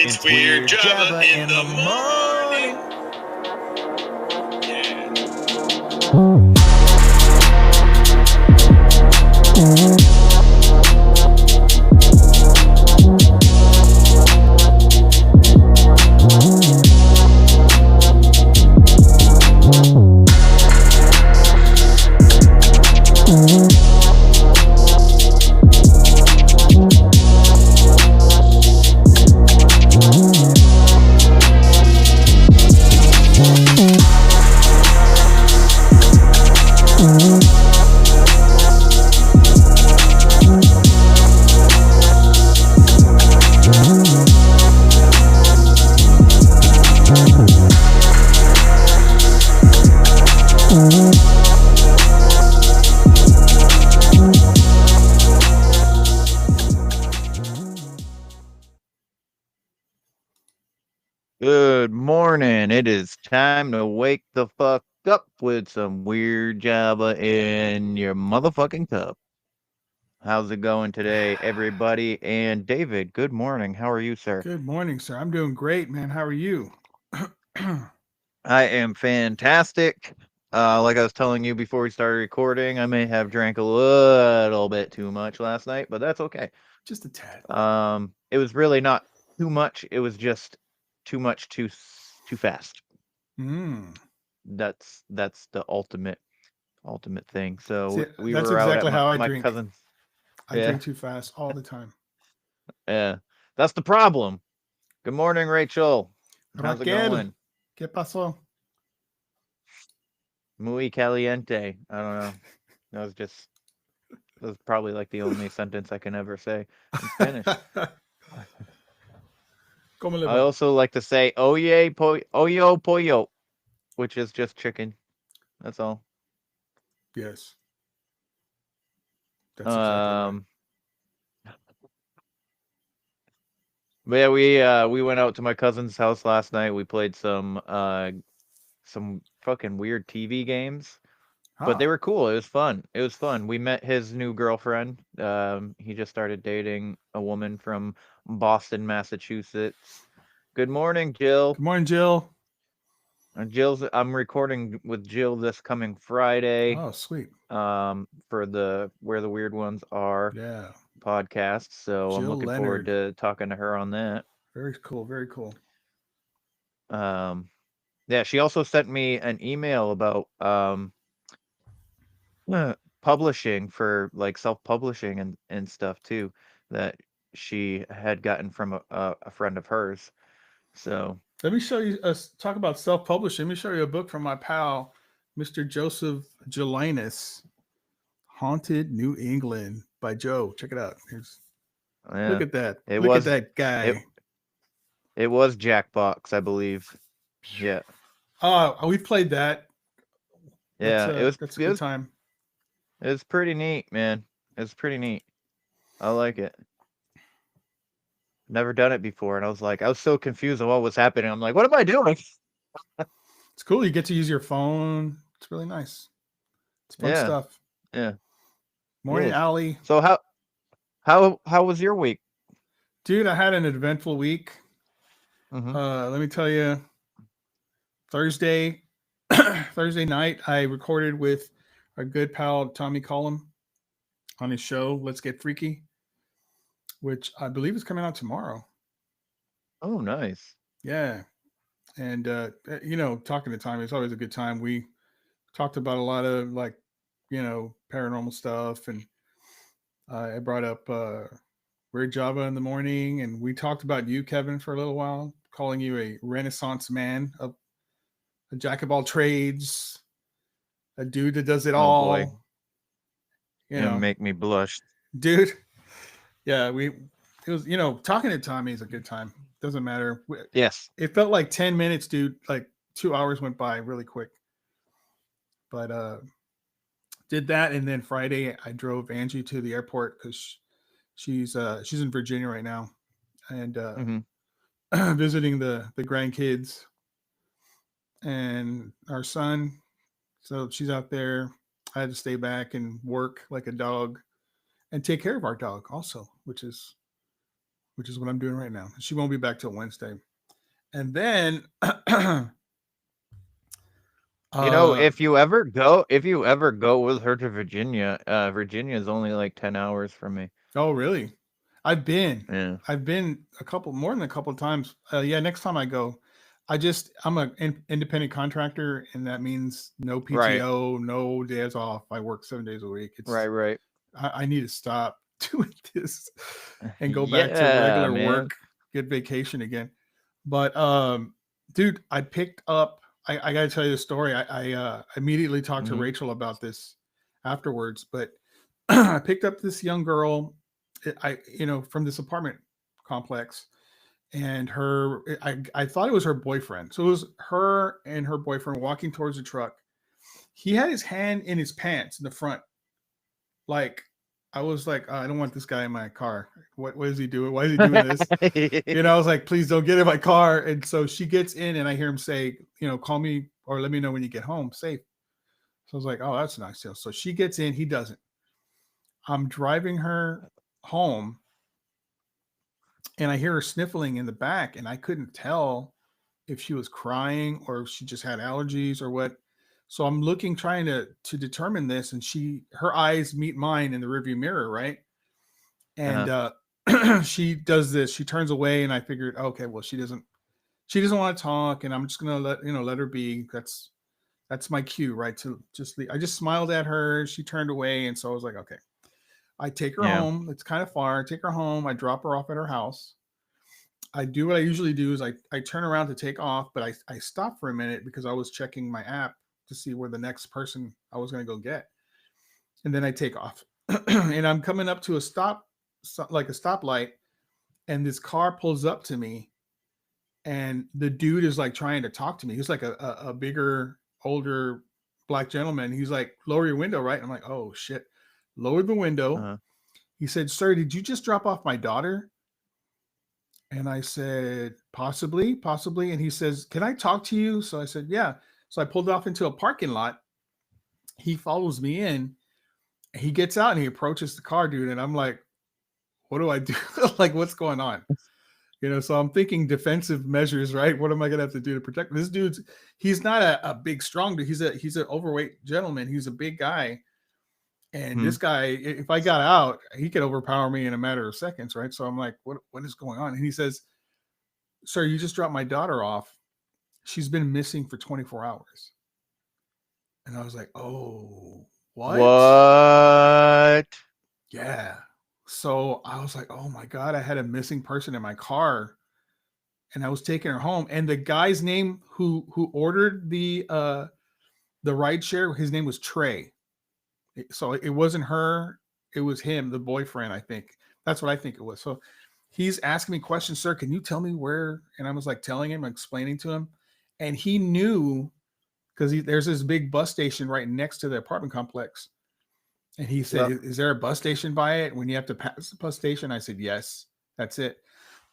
It's Weird Java in the morning. Good morning. It is time to wake the fuck up with some weird Java in your motherfucking cup. How's it going today, everybody? And David, good morning. How are you, sir? Good morning, sir. I'm doing great, man. How are you? I am fantastic. Like I was telling you before we started recording, I may have drank a little bit too much last night, but that's okay. Just a tad. It was really not too much. It was just too much too fast. Mm. That's the ultimate thing. See, So we that's were out at exactly how I my drink. cousin's. I Yeah, drink too fast all the time. yeah. That's the problem. Good morning, Rachel. How's it Raquel, going? ¿qué pasó? Muy caliente. I don't know. That was just that was probably like the only sentence I can ever say in Spanish. ¿Cómo le I va? also like to say oye oyo pollo, which is just chicken. That's all. Yes, that's exactly right. Um, but yeah, we went out to my cousin's house last night. We played some fucking weird TV games, but they Ah, were cool. It was fun. It was fun. We met his new girlfriend. He just started dating a woman from Boston, Massachusetts. Good morning, Jill. good morning, Jill. I'm recording with Jill this coming Friday. Oh, sweet. For the Where the Weird Ones Are Yeah, podcast. So I'm Jill looking forward Leonard. to talking to her on that. Very cool. Very cool. Um, yeah, she also sent me an email about publishing for like self-publishing and stuff too that she had gotten from a friend of hers. So, Let me show you. Talk about self-publishing. Let me show you a book from my pal, Mr. Joseph Gelinas, "Haunted New England" by Joe. Check it out. Look yeah, at that. it Look at was that it guy. it was Jackbox, I believe. Yeah. We've played that. That's Yeah, a that's a good time. it was pretty neat, man. It was pretty neat. I like it. Never done it before, and I was so confused on what was happening. I'm like, what am I doing? It's cool. You get to use your phone. It's really nice. It's fun Yeah, stuff. yeah, it Morning, is. Allie. So how was your week? Dude, I had an eventful week. Mm-hmm. Let me tell you, Thursday, Thursday night, I recorded with our good pal Tommy Collum on his show, Let's Get Freaky, which I believe is coming out tomorrow. Oh, nice. Yeah. And, talking to Tommy, it's always a good time. We talked about a lot of paranormal stuff. And I brought up Weird Java in the morning. And we talked about you, Kevin, for a little while, calling you a Renaissance man, a jack of all trades, a dude that does it Oh boy, all. You you know, make me blush. dude. Yeah, it was talking to Tommy is a good time. Doesn't matter. Yes. It felt like 10 minutes, dude. Like 2 hours went by really quick. But did that, and then Friday I drove Angie to the airport because she's in Virginia right now, and Mm-hmm. visiting the grandkids and our son. So she's out there. I had to stay back and work like a dog and take care of our dog also, which is which is what I'm doing right now. She won't be back till Wednesday. And then You know, uh if you ever go with her to Virginia, Virginia is only like 10 hours from me. oh really? I've been. Yeah. I've been a couple more than a couple of times. Yeah, next time I go, I'm an independent contractor, and that means no Right. PTO, no days off. I work 7 days a week. Right, right. I need to stop doing this and go back to Yeah, regular man. work, get vacation again. But dude, I picked up. I got to tell you the story. I immediately talked to Mhm. Rachel about this afterwards, but I picked up this young girl. From this apartment complex, and I thought it was her boyfriend. So it was her and her boyfriend walking towards the truck. He had his hand in his pants in the front, like I was like, I don't want this guy in my car. What is he doing? Why is he doing this? I was like, please don't get in my car. And so she gets in, and I hear him say, call me or let me know when you get home safe. So I was like, oh, that's nice. So she gets in, he doesn't. I'm driving her home, and I hear her sniffling in the back, and I couldn't tell if she was crying or if she just had allergies or what. So I'm looking, trying to determine this, and her eyes meet mine in the rearview mirror, right? And Uh-huh. she does this. She turns away, and I figured, okay, well, she doesn't want to talk, and I'm just gonna let her be. That's my cue, right? To just leave. I just smiled at her. She turned away, and so I was like, okay. I take her Yeah. home. It's kind of far. I take her home. I drop her off at her house. I do what I usually do is I turn around to take off, but I stop for a minute because I was checking my app to see where the next person I was going to go get. And then I take off. And I'm coming up to like a stoplight, and this car pulls up to me, and the dude is like trying to talk to me. He's like a bigger, older black gentleman. He's like, lower your window, right? I'm like, oh shit. Lowered the window. Uh-huh. He said, sir, did you just drop off my daughter? And I said, possibly, possibly. And he says, can I talk to you? So I said, yeah. So I pulled off into a parking lot. He follows me in. He gets out and he approaches the car, dude. And I'm like, what do I do? Like, what's going on? So I'm thinking defensive measures, right? What am I gonna have to do to protect this dude's? He's not a big, strong dude. He's an overweight gentleman. He's a big guy. And Hmm. this guy, if I got out, he could overpower me in a matter of seconds, right? So I'm like, what is going on? And he says, sir, you just dropped my daughter off. She's been missing for 24 hours. And I was like, oh, what? What? Yeah. So I was like, oh my God, I had a missing person in my car, and I was taking her home. And the guy's name who ordered the ride share, his name was Trey. So it wasn't her, it was him, the boyfriend, I think. That's what I think it was. So he's asking me questions, sir, can you tell me where? And I was like telling him, explaining to him. And he knew because there's this big bus station right next to the apartment complex. And he said, Yep. is there a bus station by it when you have to pass the bus station? I said, yes, that's it.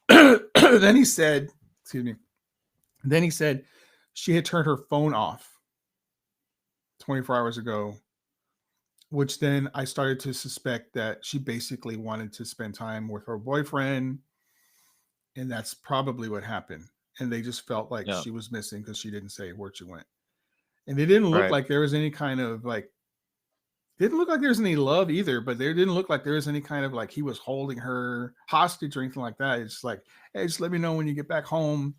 Then he said, excuse me. Then he said she had turned her phone off 24 hours ago, which then I started to suspect that she basically wanted to spend time with her boyfriend. And that's probably what happened. And they just felt like Yeah. she was missing because she didn't say where she went. And it didn't look Right. like there was any kind of like, didn't look like there was any love either, but there didn't look like there was any kind of like he was holding her hostage or anything like that. It's like, hey, just let me know when you get back home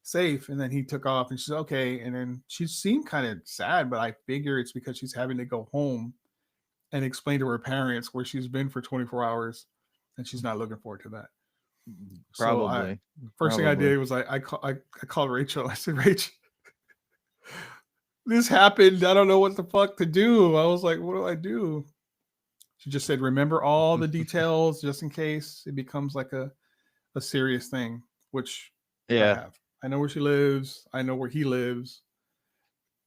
safe. And then he took off, and she's okay. And then she seemed kind of sad, but I figure it's because she's having to go home and explain to her parents where she's been for 24 hours, and she's not looking forward to that. So Probably. first thing I Probably. did was I called Rachel. I said, Rachel, this happened. I don't know what the fuck to do. I was like, what do I do? She just said, remember all the details just in case it becomes like a serious thing, which I Yeah. have. I know where she lives. I know where he lives.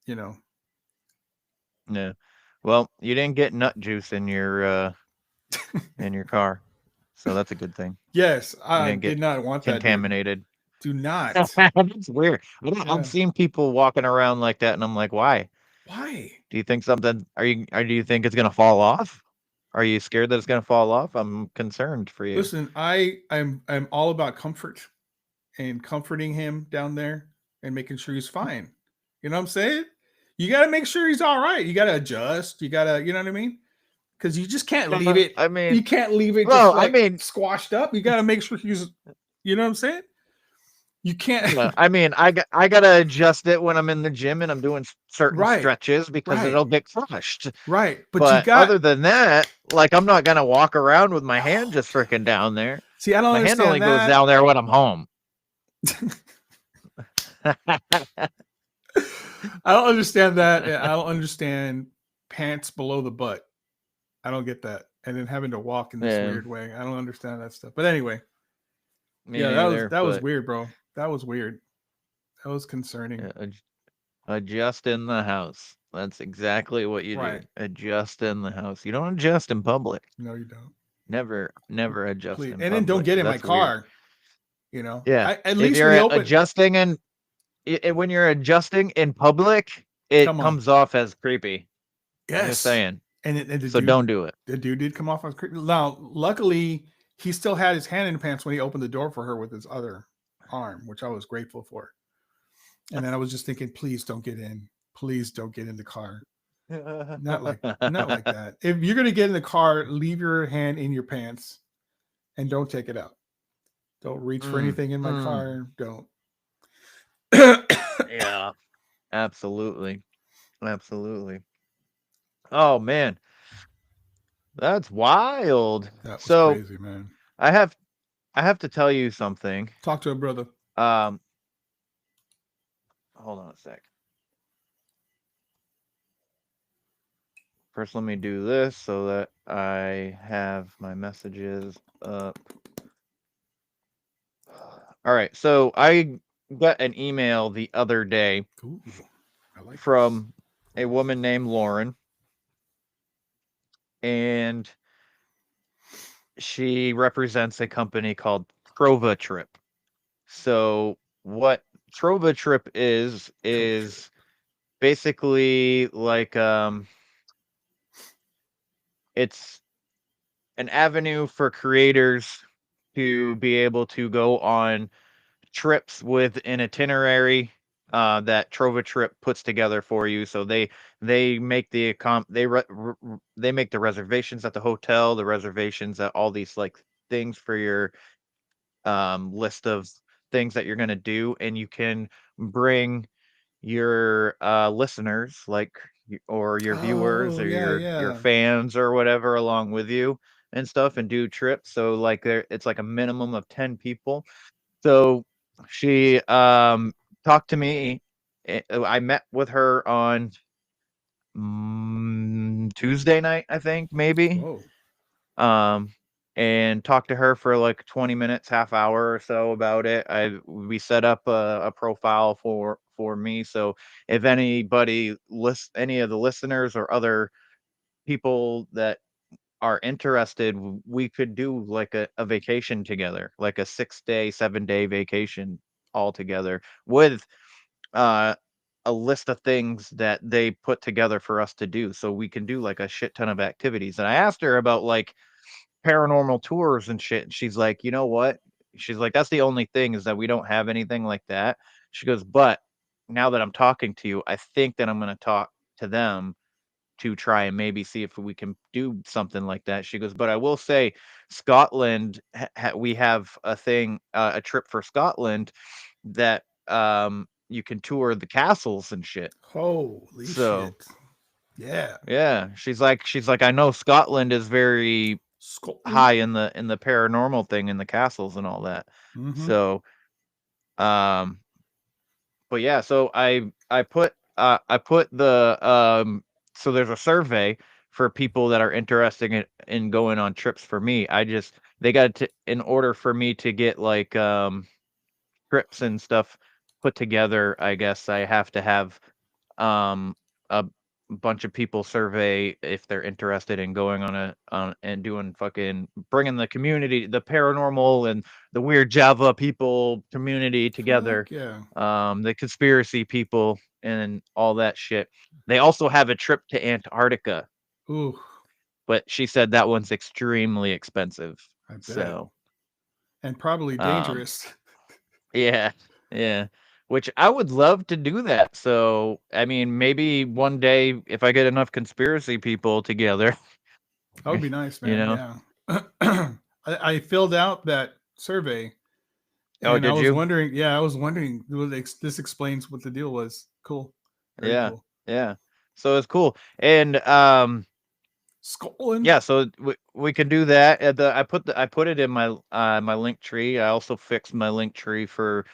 You know. Yeah. Well, you didn't get nut juice in your car. So that's a good thing. Yes, You I didn't get did not want that, dude. contaminated. Do not. That's weird. I've Yeah. seen people walking around like that, and I'm like, why? Why? Do you think something? Are you? Or do you think it's gonna fall off? Are you scared that it's gonna fall off? I'm concerned for you. Listen, I'm all about comfort and comforting him down there and making sure he's fine. You know what I'm saying? You got to make sure he's all right. You got to adjust. You got to, you know what I mean? Because you just can't leave it. I mean, You can't leave it just well, I like mean, squashed up. You got to make sure he's, you know what I'm saying? You can't. I mean, I gotta adjust it when I'm in the gym and I'm doing certain Right, stretches because right, it'll get crushed. right. But you But got. other than that, like I'm not gonna walk around with my hand just freaking down there. See, I don't My hand only understand goes that. down there when I'm home. I don't understand that. And I don't understand pants below the butt. I don't get that. And then having to walk in this Yeah, weird way. I don't understand that stuff. But anyway, me yeah, neither. that was But weird, bro. That was weird. That was concerning. adjust in the house. That's exactly what you do. Right. Adjust in the house. You don't adjust in public. No, you don't. Never adjust Please. in And then don't public get because in my that's weird. car. You know, Yeah, at if least when he you're opened. adjusting and when you're adjusting in public, it Come on. comes off as creepy. I'm just Yes. saying. And So don't do it. the dude did come off as creepy. Now, luckily, he still had his hand in the pants when he opened the door for her with his other arm, which I was grateful for. And then I was just thinking, please don't get in. Please don't get in the car. Not like that. If you're gonna get in the car, leave your hand in your pants and don't take it out. Don't reach for anything in my car. Don't. Yeah, absolutely. Absolutely. Oh man, that's wild. That was So crazy, man. I have to tell you something. Talk to a brother. Um hold on a sec. First let me do this so that I have my messages up. All right. So I got an email the other day Ooh, I like from a woman named Lauren, and she represents a company called Trova Trip. So what Trova Trip is basically like it's an avenue for creators to be able to go on trips with an itinerary that Trova Trip puts together for you. So they make they make the reservations at the hotel, the reservations at all these like things for your list of things that you're gonna do, and you can bring your listeners or your viewers Oh or yeah, your yeah. fans or whatever along with you and stuff and do trips. So like it's like a minimum of 10 people. So she talked to me. I met with her on Tuesday night, I think, maybe. Whoa. Um, and talked to her for like 20 minutes, half hour or so about it. We set up a profile for me. So if any of the listeners or other people that are interested, we could do like a vacation together, like a 6-day, 7-day vacation all together with uh, a list of things that they put together for us to do. So we can do like a shit ton of activities. And I asked her about like paranormal tours and shit. And she's like, you know what? She's like, that's the only thing is that we don't have anything like that. She goes, but now that I'm talking to you, I think that I'm going to talk to them to try and maybe see if we can do something like that. She goes, but I will say, Scotland, we have a thing, a trip for Scotland that you can tour the castles and shit. Holy So shit. Yeah. yeah, she's like, I know Scotland is very Scotland. high in the paranormal thing in the castles and all that. Mm-hmm. So um but yeah, so I put the so there's a survey for people that are interested in going on trips for me. They got to in order for me to get like trips and stuff put together, I guess I have to have a bunch of people survey if they're interested in going on and doing fucking bringing the community, the paranormal and the weird Java people community together, Fuck yeah. the conspiracy people and all that shit. They also have a trip to Antarctica. Ooh. but she said that one's extremely expensive. I bet. So, And probably dangerous. yeah, yeah. Which I would love to do that. So, I mean, maybe one day if I get enough conspiracy people together, That would be nice, you man. know. Yeah. I filled out that survey, Oh, and I did was you? wondering. Yeah, I was wondering. This explains what the deal was. Cool. Very Yeah, cool. yeah. So it's cool. And Scotland. yeah, so we can do that. I put it in my link tree. I also fixed my link tree for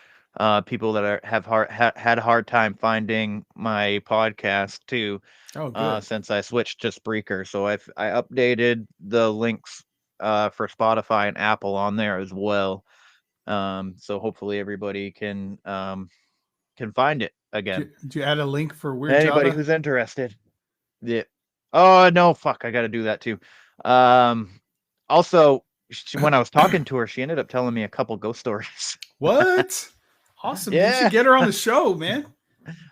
people that had a hard time finding my podcast too, Oh, good. since I switched to Spreaker. So I updated the links for Spotify and Apple on there as well. So hopefully everybody can find it again. Do you add a link for Weird Anybody Java? who's interested. Yeah. Oh no, fuck! I got to do that too. Um, also, when I was talking to her, she ended up telling me a couple ghost stories. What? Awesome. You should Yeah, get her on the show, man.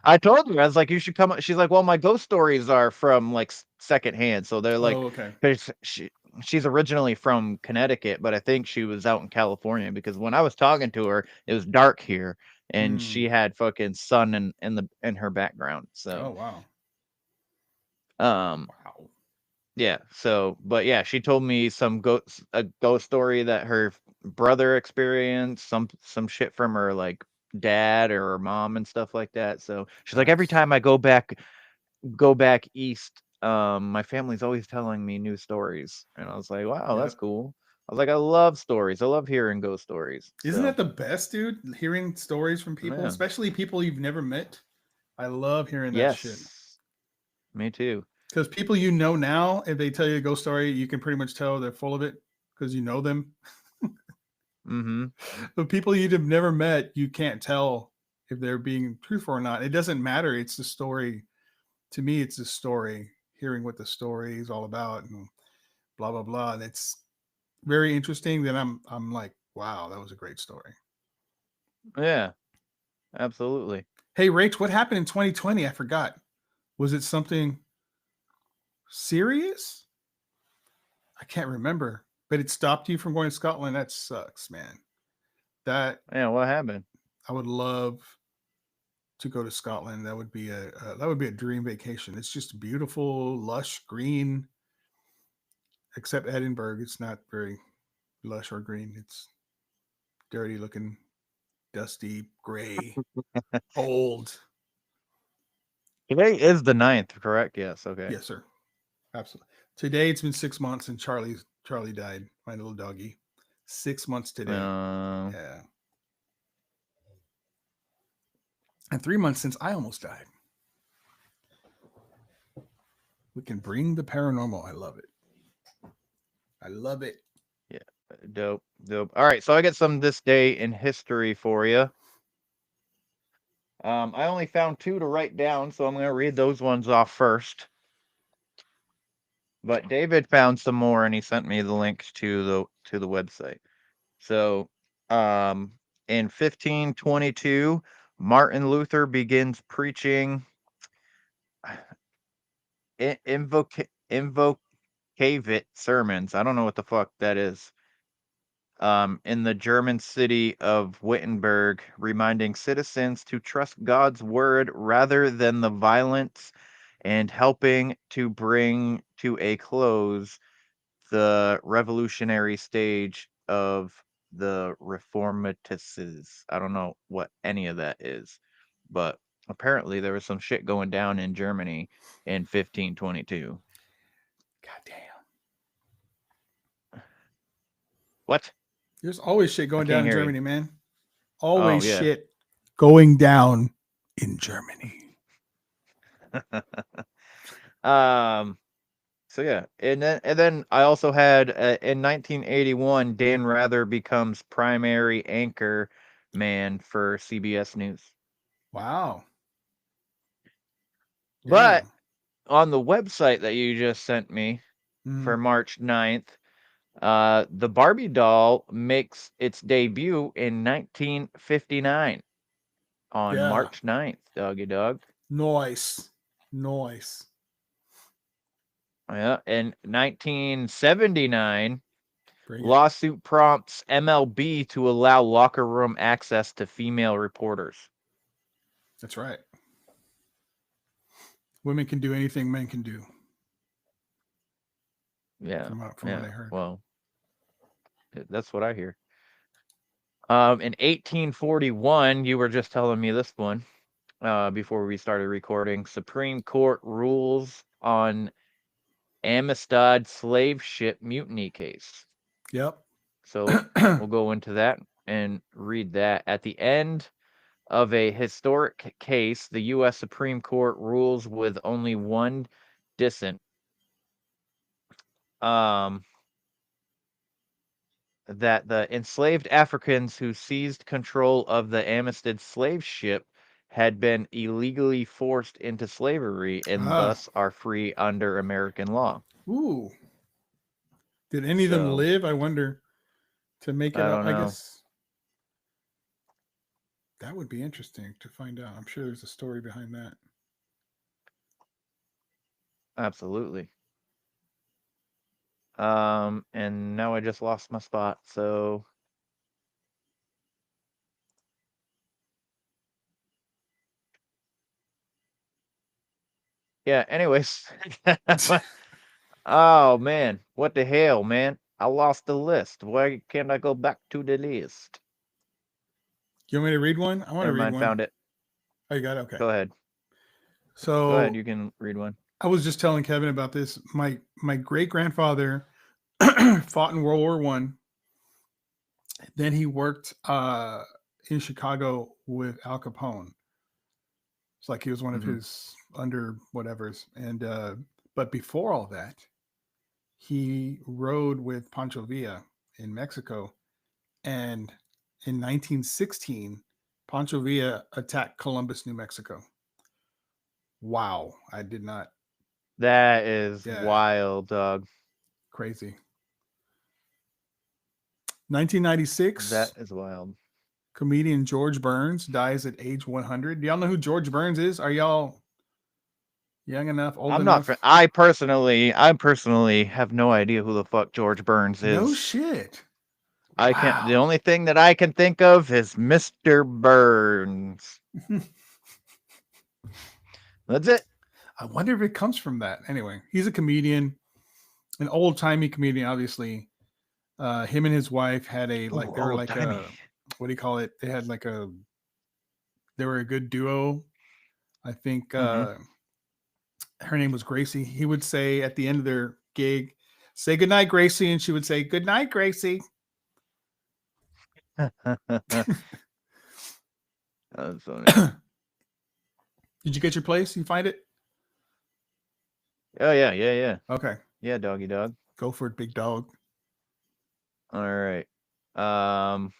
I told her I was like, you should come. She's like, well, my ghost stories are from like secondhand, so they're like, Oh, okay. 'cause she's originally from Connecticut, but I think she was out in California because when I was talking to her, it was dark here, and Hmm. she had fucking sun in her background. Oh, So, wow. um, Wow. yeah, so but yeah, she told me a ghost story that her brother experienced, some shit from her like dad or her mom and stuff like that. So she's like, every Nice. time I go back east, my family's always telling me new stories. And I was like, wow, that's Yep. cool. I was like, I love stories. I love hearing ghost stories. Isn't So that the best, dude? Hearing stories from people, yeah. especially people you've never met. I love hearing that shit. Yes. Me too. Because people you know now, if they tell you a ghost story, you can pretty much tell they're full of it because you know them. Mm-hmm. But people you've never met, you can't tell if they're being truthful or not. It doesn't matter. It's the story. To me, it's the story. Hearing what the story is all about and blah blah blah. And it's very interesting. Then I'm like, wow, that was a great story. Yeah, absolutely. Hey, Rach, what happened in 2020? I forgot. Was it something serious? I can't remember. But it stopped you from going to Scotland. That sucks, man. That Yeah, what happened? I would love to go to Scotland. That would be a dream vacation. It's just beautiful, lush, green. Except Edinburgh, it's not very lush or green. It's dirty looking, dusty, gray, old. Today is the 9th, correct? Yes, okay. Yes, sir. Absolutely. Today it's been 6 months and Charlie died. My little doggy. 6 months today. Uh, Yeah. And 3 months since I almost died. We can bring the paranormal. I love it. I love it. yeah, dope, dope. All right, so I got some this day in history for you. I only found two to write down, so I'm going to read those ones off first. But David found some more, and he sent me the links to the website. So, in 1522, Martin Luther begins preaching invocavit sermons. I don't know what the fuck that is. In the German city of Wittenberg, reminding citizens to trust God's word rather than the violence and helping to bring to a close the revolutionary stage of the reformatices. I don't know what any of that is, but apparently there was some shit going down in Germany in 1522. God damn. What? There's always shit I going can't down in hear you. Germany, man. Oh Always yeah. shit going down in Germany. um So yeah, and then I also had in 1981, Dan Rather becomes primary anchor man for CBS News. Wow. But Damn. on the website that you just sent me Mm, for March 9th, the Barbie doll makes its debut in 1959 on yeah. March 9th, doggy dog. Noise. Noise. Yeah, in 1979, Bring it. lawsuit prompts MLB to allow locker room access to female reporters. That's right. Women can do anything men can do. Yeah, From what yeah. I heard. Well, that's what I hear. In 1841, you were just telling me this one before we started recording. Supreme Court rules on Amistad slave ship mutiny case. Yep. So we'll go into that and read that. At the end of a historic case, the U.S. Supreme Court rules with only one dissent. That the enslaved Africans who seized control of the Amistad slave ship had been illegally forced into slavery and Ah. thus are free under American law. Ooh. Did any of them So, live? I wonder. To make it I up, don't I know. guess that would be interesting to find out. I'm sure there's a story behind that. Absolutely. And now I just lost my spot, so yeah, anyways. Oh man, what the hell, man? I lost the list. Why can't I go back to the list? You want me to read one? I want to Never read mind, one. found it. Oh, you got it? Okay. Go ahead. Go ahead, So you can read one. I was just telling Kevin about this. My great grandfather fought in World War One. Then he worked in Chicago with Al Capone. It's like he was one of Mhm. his under whatevers. And but before all that, he rode with Pancho Villa in Mexico. And in 1916, Pancho Villa attacked Columbus, New Mexico. Wow. I did not. That is Yeah. wild, dog. Crazy. 1996, That is wild. comedian George Burns dies at age 100. Do y'all know who George Burns is? Are y'all young enough, old I'm not. enough? I personally have no idea who the fuck George Burns No is. shit. I can't. The Wow. only thing that I can think of is Mr. Burns. That's it. I wonder if it comes from that. Anyway, he's a comedian, an old timey comedian, obviously. Him and his wife had a like Ooh, they were old like timey. a what do you call it? They had like a they were a good duo. I think Mm-hmm. her name was Gracie. He would say at the end of their gig, "Say good night, Gracie," and she would say, "Good night, Gracie." That's funny. Did you get your place? You find it? Oh yeah. Okay, Yeah, doggy dog. go for it, big dog. All right. Um,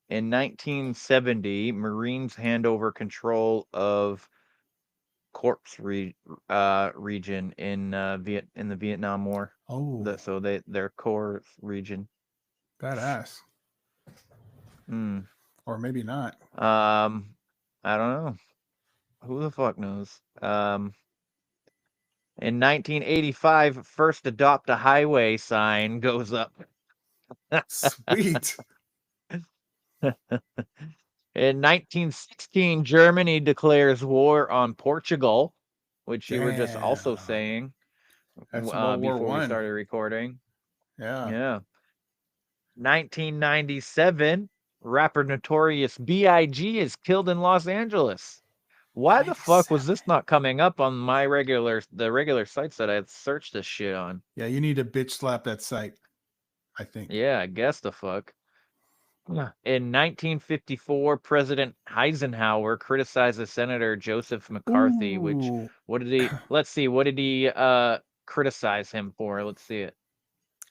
in 1970, Marines hand over control of Corpse region in in the Vietnam War. Oh, So their core region. badass. Hmm. Or maybe not. I don't know. Who the fuck knows? In 1985, first adopt a highway sign goes up. Sweet. In 1916, Germany declares war on Portugal, which you were just also Damn. saying That's World War before we One. started recording. Yeah. Yeah. 1997, rapper Notorious B.I.G. is killed in Los Angeles. Why the fuck 97. was this not coming up on my the regular sites that I had searched this shit on? Yeah, you need to bitch slap that site, I think. Yeah, I guess the fuck. In 1954, President Eisenhower criticizes Senator Joseph McCarthy, which Ooh. what did he let's see, what did he criticize him for? Let's see it.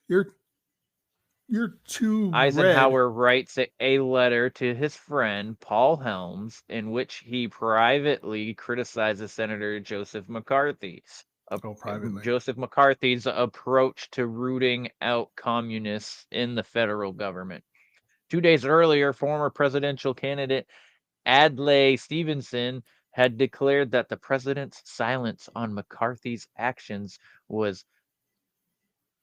You're you're too red. Eisenhower writes a letter to his friend Paul Helms in which he privately criticizes Senator Joseph McCarthy. Oh, privately. Joseph McCarthy's approach to rooting out communists in the federal government. 2 days earlier, former presidential candidate Adlai Stevenson had declared that the president's silence on McCarthy's actions was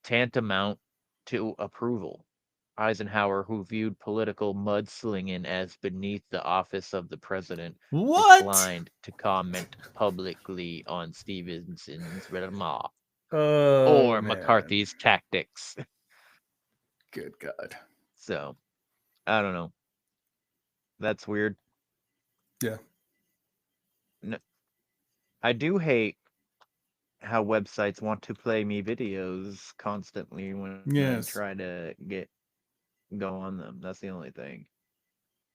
tantamount to approval. Eisenhower, who viewed political mudslinging as beneath the office of the president, What? declined to comment publicly on Stevenson's remarks Oh or man. McCarthy's tactics. Good God. So, I don't know. That's weird. Yeah. I do hate how websites want to play me videos constantly when I Yes. try to go on them. That's the only thing.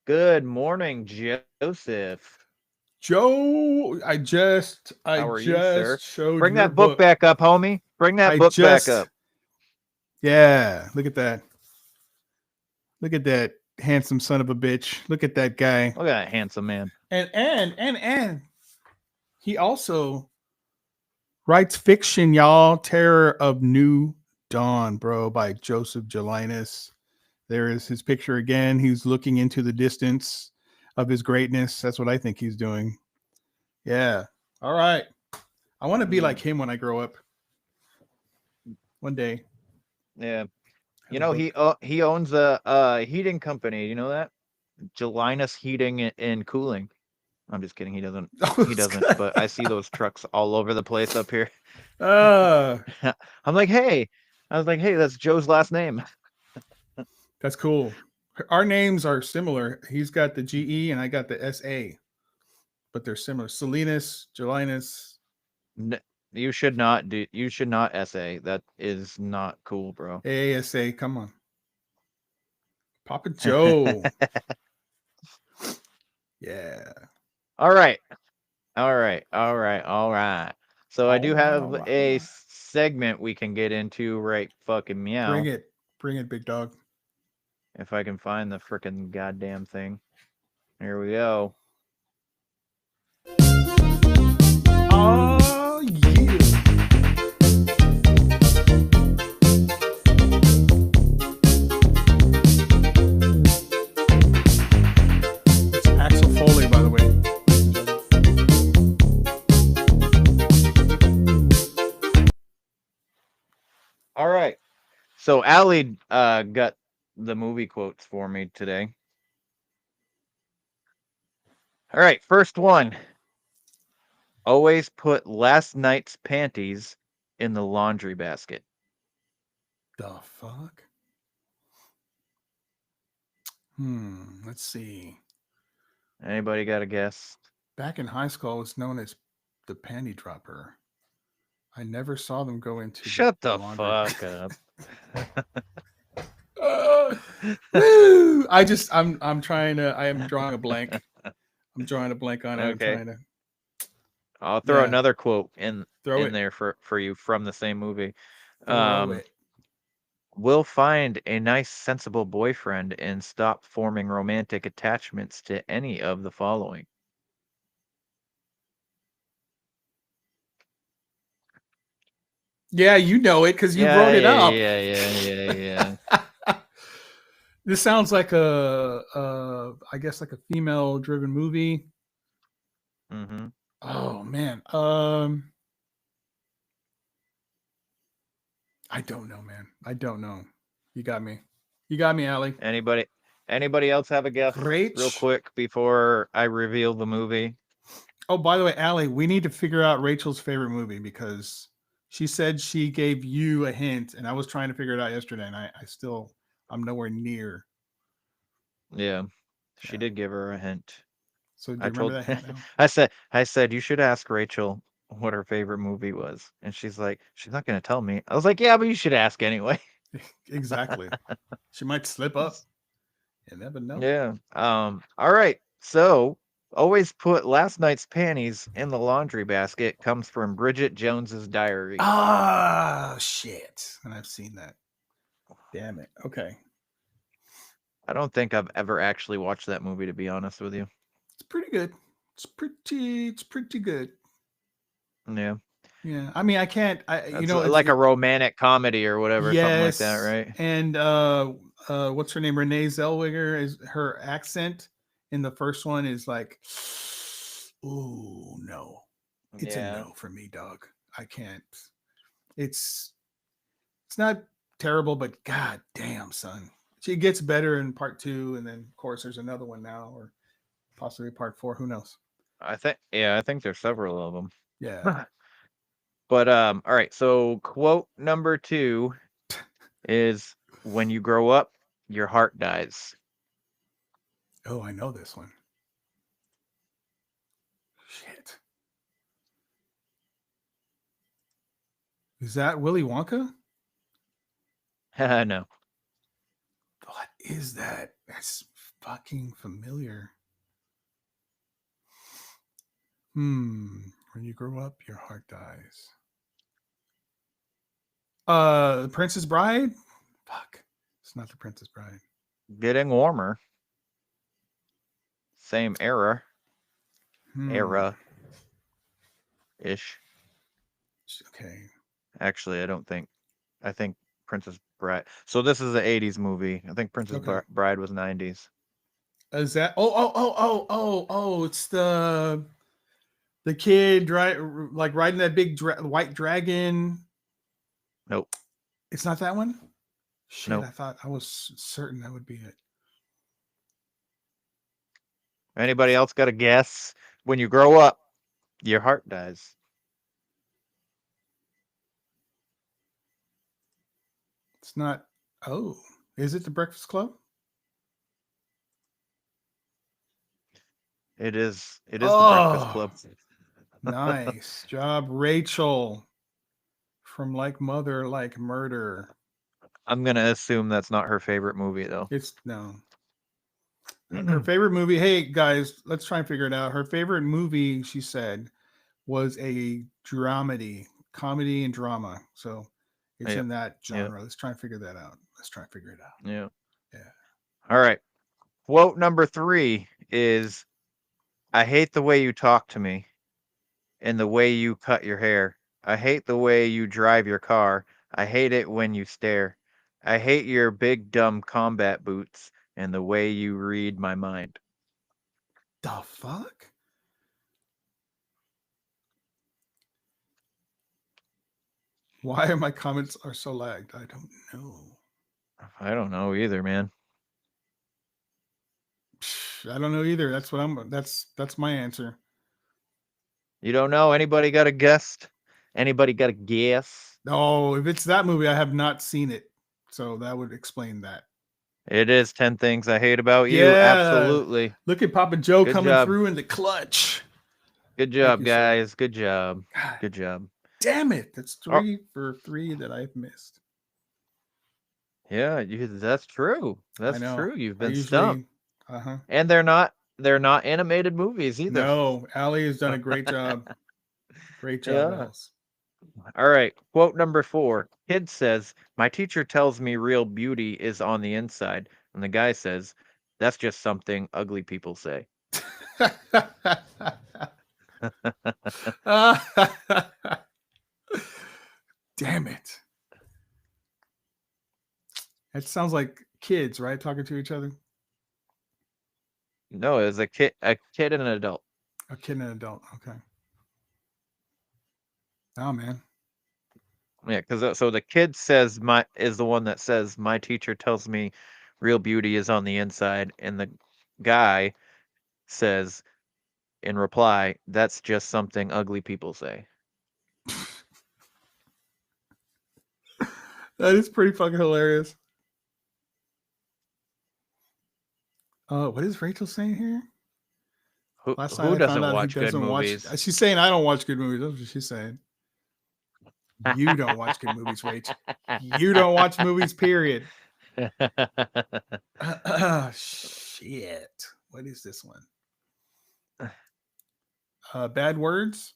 Good morning, Joseph. Joe, I just How are you, sir? showed Bring your that book back up, homie. Bring that book back up. Yeah, look at that. Look at that handsome son of a bitch. Look at that guy. Look at that handsome man. And he also writes fiction, y'all. Terror of New Dawn, bro, by Joseph Jelinas. There is his picture again. He's looking into the distance of his greatness. That's what I think he's doing. Yeah. All right. I want to be like him when I grow up. One day. Yeah. You know, he owns a heating company. You know that? Jelinas Heating and Cooling. I'm just kidding. He doesn't. He doesn't. But I see those trucks all over the place up here. I'm like, hey. I was like, hey, that's Joe's last name. That's cool. Our names are similar. He's got the GE and I got the SA, but they're similar. Salinas, Jelinas. You should not do. You should not SA. That is not cool, bro. ASA, come on. Papa Joe. Yeah. All right. So I do have a segment we can get into right fucking meow. Bring it, big dog. If I can find the freaking goddamn thing. Here we go. Oh, yeah. It's Axel Foley, by the way. All right. So Allie got the movie quotes for me today. All right, first one. Always put last night's panties in the laundry basket. The fuck? Let's see. Anybody got a guess? Back in high school, it was known as the panty dropper. I never saw them go into Shut the fuck up. Woo! I'm trying to. I am drawing a blank. I'm drawing a blank on it. Okay. I'm trying to. I'll throw another quote in there for you from the same movie. We'll find a nice, sensible boyfriend and stop forming romantic attachments to any of the following. Yeah, you know it because you wrote it up. Yeah. This sounds like I guess like a female-driven movie. Mm-hmm. Oh man, I don't know, man. I don't know. You got me, Allie. Anybody else have a guess? Real quick before I reveal the movie. Oh, by the way, Allie, we need to figure out Rachel's favorite movie because she said she gave you a hint, and I was trying to figure it out yesterday, and I'm nowhere near. Yeah, she did give her a hint. So do you remember that hint now? I said you should ask Rachel what her favorite movie was, and she's like, she's not going to tell me. I was like, yeah, but you should ask anyway. Exactly. She might slip up. You never know. Yeah. All right. So always put last night's panties in the laundry basket comes from Bridget Jones's Diary. Ah, shit. And I've seen that. Damn it. Okay. I don't think I've ever actually watched that movie, to be honest with you. It's pretty good. It's pretty good. Yeah. Yeah. I mean, I can't. It's like a romantic comedy or whatever, something like that, right? And what's her name? Renee Zellweger. Is her accent in the first one is like Ooh, no. It's a Yeah. no for me, dog. I can't. It's it's not terrible, but god damn, son. It gets better in part 2, and then of course there's another one now, or possibly part 4. Who knows? I think there's several of them. Yeah. But all right, so quote number 2 is when you grow up, your heart dies. Oh, I know this one. Shit. Is that Willy Wonka? No. What is that? That's fucking familiar. When you grow up, your heart dies. Princess Bride? Fuck. It's not the Princess Bride. Getting warmer. Same era Hmm. ish. Okay. Actually, I think Princess Bride. So this is the 80s movie. I think Princess Okay. Bride was 90s. Is that it's the kid like riding that big white dragon. Nope. It's not that one? Shit, Nope. I thought I was certain that would be it. Anybody else got a guess? When you grow up, your heart dies. It's not. Oh, is it the Breakfast Club? It is the Breakfast Oh, Club. nice job, Rachel. From Like Mother, Like Murder. I'm going to assume that's not her favorite movie though. It's no. Her favorite movie. Hey guys, let's try and figure it out. Her favorite movie, she said, was a dramedy, comedy and drama. So it's Yeah. in that Yeah. genre. Let's try and figure that out. Let's try and figure it out. Yeah. Yeah. All right. Quote number 3 is I hate the way you talk to me and the way you cut your hair. I hate the way you drive your car. I hate it when you stare. I hate your big dumb combat boots and the way you read my mind. The fuck? Why are my comments are so lagged? I don't know. I don't know either, man. I don't know either. That's what I'm. That's my answer. You don't know? Anybody got a guess? Anybody got a guess? No, if it's that movie, I have not seen it, so that would explain that. It is 10 Things I Hate About You. Yeah, Absolutely. look at Papa Joe Good coming job. through in the clutch. Good Thank job, you, sir. guys. Good job. God Good job. damn it! That's Oh, 3 for 3 that I've missed. yeah, that's true. I That's know. true. You've I been stumped. usually, uh-huh. And they're not animated movies either. No, Allie has done a great job. Great job, Yeah. Els. All right. Quote number 4. Kid says, "My teacher tells me real beauty is on the inside." And the guy says, "That's just something ugly people say." Damn it. It sounds like kids, right? Talking to each other. No, it was a kid and an adult. A kid and an adult. Okay. Oh man. Yeah, because so the kid is the one that says, "My teacher tells me real beauty is on the inside," and the guy says in reply, "That's just something ugly people say." That is pretty fucking hilarious. What is Rachel saying here? Who Last night who I found doesn't out he watch good doesn't watch. movies? She's saying I don't watch good movies. That's what she's saying. You don't watch good movies, Rach. You don't watch movies, period. Shit. What is this one? Bad words?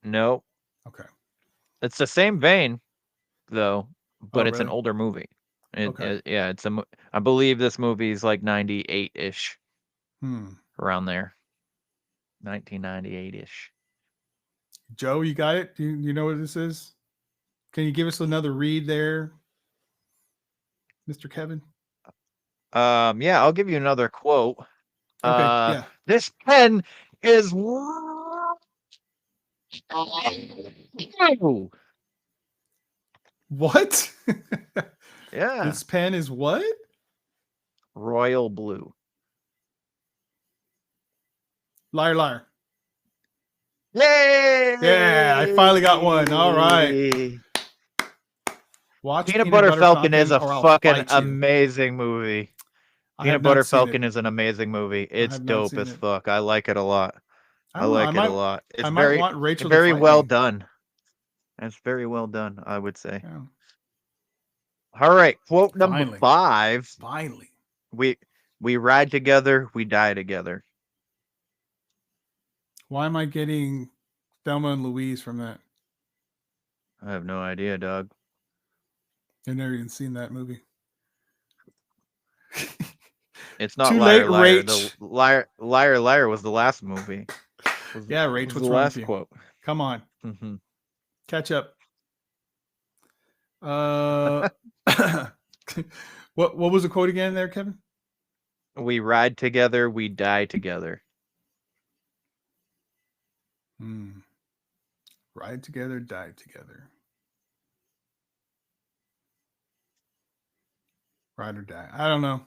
No, Okay. it's the same vein though, Oh, but it's an really? older movie. Okay. Yeah, I believe this movie is like 98-ish, Hmm. around there. 1998-ish. Joe, you got it? Do you know what this is? Can you give us another read there, Mr. Kevin? Yeah, I'll give you another quote. Okay. Yeah. This pen is What? yeah, This pen is what? royal blue. Liar, liar. Yay! Yeah, I finally got one. All right. Watch Peanut Butter Falcon is Falcon a or I'll fucking fight you. amazing movie. I Peanut have Butter not seen Falcon it. is an amazing movie. It's have not dope seen as it. fuck. I like it a lot. I I don't know. like it a lot. It's I might very, want Rachel to very fight well me. done. It's very well done, I would say. Yeah. All right, quote number Finally. 5. Finally. We ride together, we die together. Why am I getting Thelma and Louise from that? I have no idea, dog. I've never even seen that movie. It's not Too Liar late, Liar. Rach. The Liar was the last movie. Yeah, Rach, Was what's the wrong last with you? quote. Come on. Mm-hmm. Catch up. What was the quote again there, Kevin? We ride together, we die together. Ride together, die together. Ride or die. I don't know.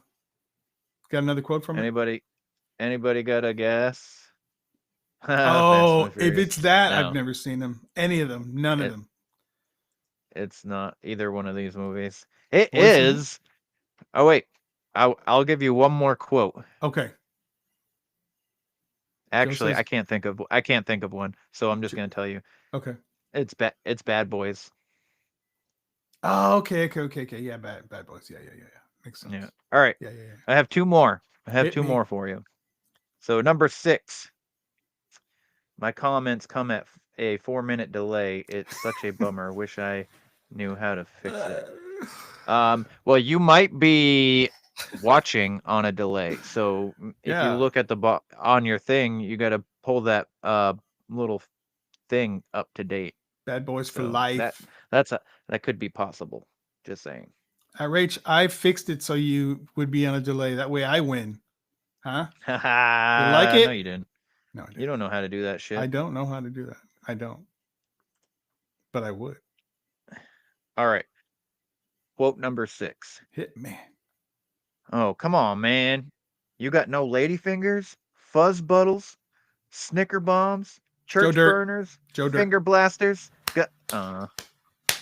Got another quote from it? Anybody got a guess? Oh, if it's that, No. I've never seen them. Any of them. None of them. It's not either one of these movies. It What is it? is. Oh wait, I'll give you one more quote. Okay. Actually, says- I can't think of one, so I'm just gonna tell you. Okay. It's Bad Boys. Oh, okay. Yeah, Bad Boys. Yeah. Makes sense. Yeah. All right. Yeah. I have two more. Hit me. More for you. So number 6. My comments come at a 4-minute delay. It's such a bummer. Wish I knew how to fix it. Well, you might be watching on a delay. So if you look at the on your thing, you got to pull that little thing up to date. Bad Boys for life. That could be possible. Just saying. Rach, I fixed it so you would be on a delay. That way I win. Huh? You like it? No, you didn't. No, I didn't. You don't know how to do that shit. I don't know how to do that. I don't. But I would. All right. Quote number 6. Hit me. Oh, come on, man. You got no ladyfingers, fuzz buttles, snicker bombs, church burners, finger blasters.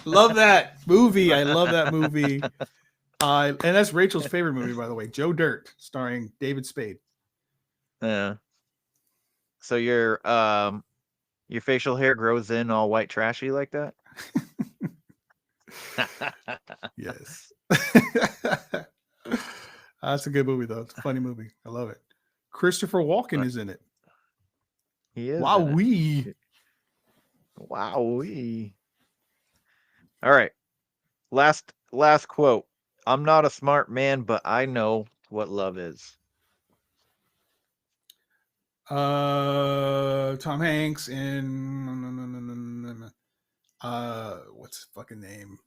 Love that movie. I love that movie. And that's Rachel's favorite movie, by the way. Joe Dirt, starring David Spade. Yeah. So your facial hair grows in all white trashy like that? Yes. That's a good movie, though. It's a funny movie. I love it. Christopher Walken is in it. He is. Wowee. Wowee. All right. Last quote. I'm not a smart man, but I know what love is. Tom Hanks in what's his fucking name?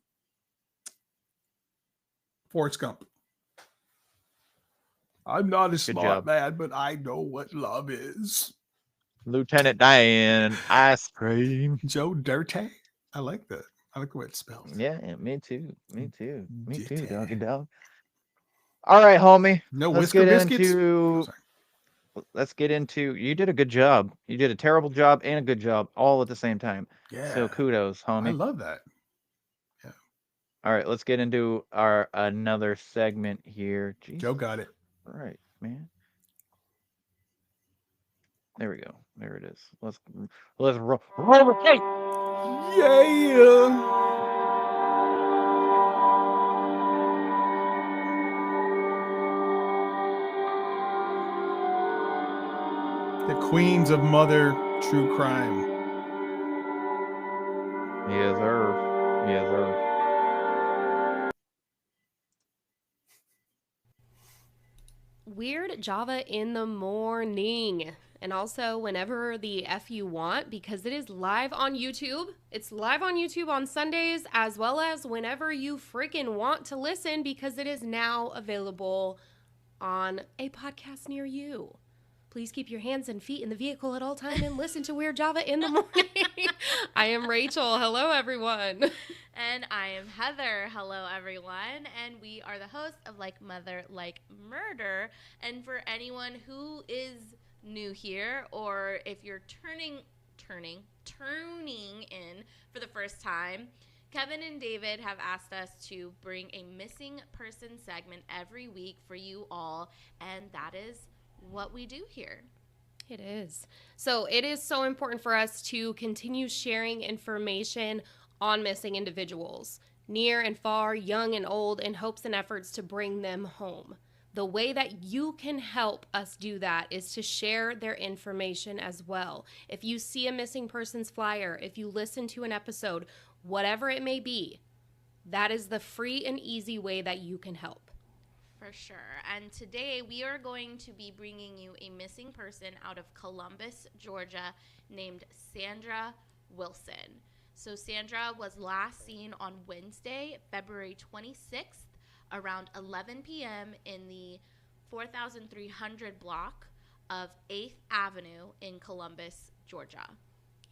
Forrest Gump. I'm not a smart man, but I know what love is. Lieutenant Dan Ice Cream. Joe Dirt. I like that. I like the way it's spelled. Yeah, me too. Me too, doggy dog. All right, homie. No Whisker Biscuits? Let's get into. You did a good job. You did a terrible job and a good job all at the same time. Yeah. So kudos, homie. I love that. Yeah. All right, let's get into our another segment here. Jesus. Joe got it. All right, man. There we go. There it is. Let's roll the tape. Yeah. The queens of mother true crime. Yes, sir. Yes, sir. Weird Java in the morning. And also whenever the F you want, because it is live on YouTube. It's live on YouTube on Sundays, as well as whenever you freaking want to listen, because it is now available on a podcast near you. Please keep your hands and feet in the vehicle at all time and listen to Weird Java in the morning. I am Rachel. Hello, everyone. And I am Heather. Hello, everyone. And we are the hosts of Like Mother, Like Murder. And for anyone who is new here, or if you're turning in for the first time, Kevin and David have asked us to bring a missing person segment every week for you all, and that is what we do here. It is. So it is so important for us to continue sharing information on missing individuals, near and far, young and old, in hopes and efforts to bring them home. The way that you can help us do that is to share their information as well. If you see a missing persons flyer, if you listen to an episode, whatever it may be, that is the free and easy way that you can help. For sure. And today we are going to be bringing you a missing person out of Columbus, Georgia, named Sandra Wilson. So Sandra was last seen on Wednesday, February 26th, around 11 p.m. in the 4300 block of 8th Avenue in Columbus, Georgia.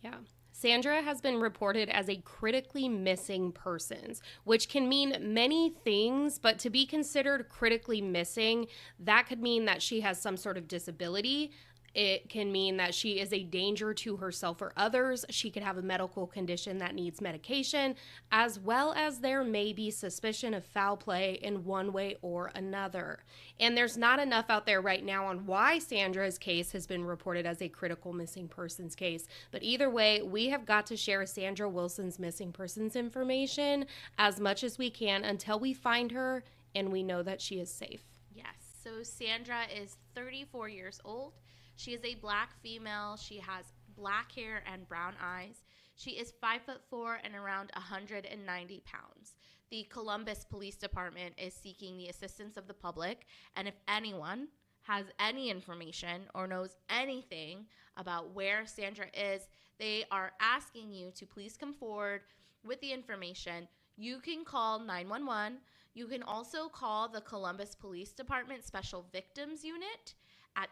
Yeah. Sandra has been reported as a critically missing person, which can mean many things, but to be considered critically missing, that could mean that she has some sort of disability. It can mean that she is a danger to herself or others. She could have a medical condition that needs medication, as well as there may be suspicion of foul play in one way or another. And there's not enough out there right now on why Sandra's case has been reported as a critical missing persons case. But either way, we have got to share Sandra Wilson's missing persons information as much as we can until we find her and we know that she is safe. Yes. So Sandra is 34 years old. She is a black female. She has black hair and brown eyes. She is 5'4" and around 190 pounds. The Columbus Police Department is seeking the assistance of the public, and if anyone has any information or knows anything about where Sandra is, they are asking you to please come forward with the information. You can call 911. You can also call the Columbus Police Department Special Victims Unit at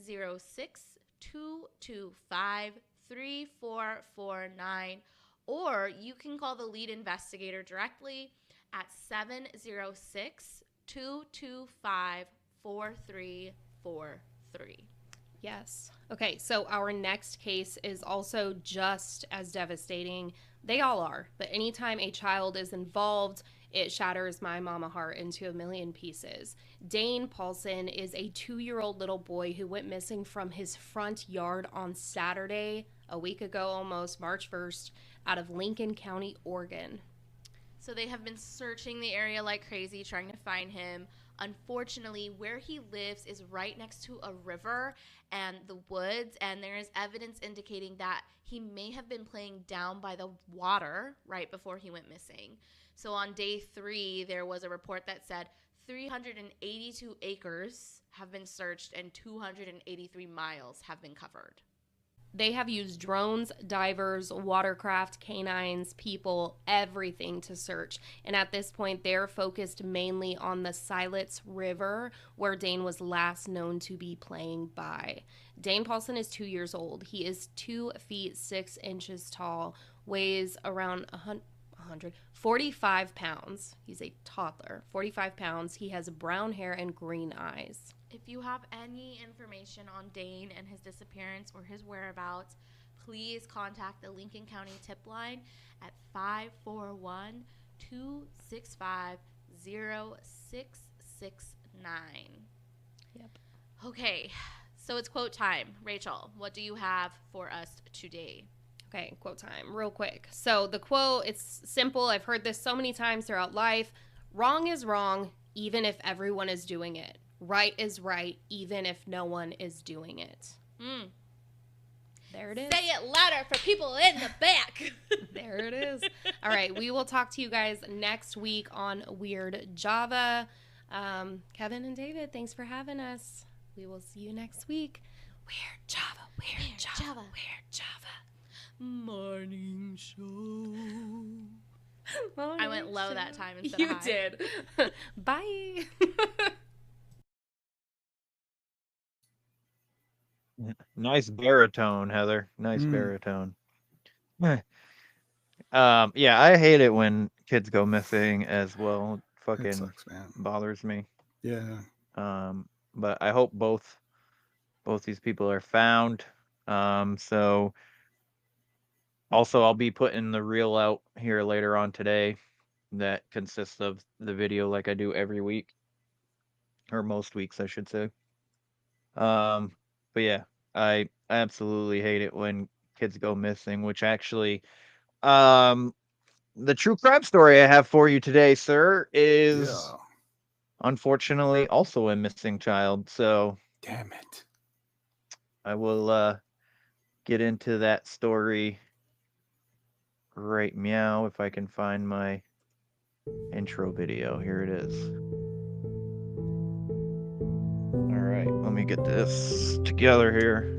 706-225-3449, or you can call the lead investigator directly at 706-225-4343. Yes. Okay, so our next case is also just as devastating. They all are, but anytime a child is involved, it shatters my mama heart into a million pieces. Dane Paulson is a 2-year-old little boy who went missing from his front yard on Saturday, a week ago almost, March 1st, out of Lincoln County, Oregon. So they have been searching the area like crazy, trying to find him. Unfortunately, where he lives is right next to a river and the woods, and there is evidence indicating that he may have been playing down by the water right before he went missing. So on day 3, there was a report that said 382 acres have been searched and 283 miles have been covered. They have used drones, divers, watercraft, canines, people, everything to search. And at this point, they're focused mainly on the Siletz River, where Dane was last known to be playing by. Dane Paulson is 2 years old. He is 2 feet 6 inches tall, weighs around 45 pounds. He's a toddler. 45 pounds. He has brown hair and green eyes. If you have any information on Dane and his disappearance or his whereabouts, please contact the Lincoln County tip line at 541-265-0669. Yep. Okay, so it's quote time. Rachel, what do you have for us today? Okay, quote time, real quick. So the quote, it's simple. I've heard this so many times throughout life. Wrong is wrong, even if everyone is doing it. Right is right, even if no one is doing it. There it is. Say it louder for people in the back. There it is. All right, we will talk to you guys next week on Weird Java. Kevin and David, thanks for having us. We will see you next week. Weird Java, Weird Java, Weird Java. Morning show. Morning I went low show. that time instead You of high. did. Bye. Nice baritone, Heather. Nice Mm, baritone. Yeah, I hate it when kids go missing as well. It that fucking sucks, man. bothers me. Yeah. But I hope both these people are found. So also I'll be putting the reel out here later on today that consists of the video like I do every week, or most weeks, I should say. Um, but yeah, I absolutely hate it when kids go missing, which actually, um, the true crime story I have for you today, sir, is Yeah. unfortunately also a missing child. So Damn it. I will get into that story right meow if I can find my intro video. Here it is. All right, let me get this together here.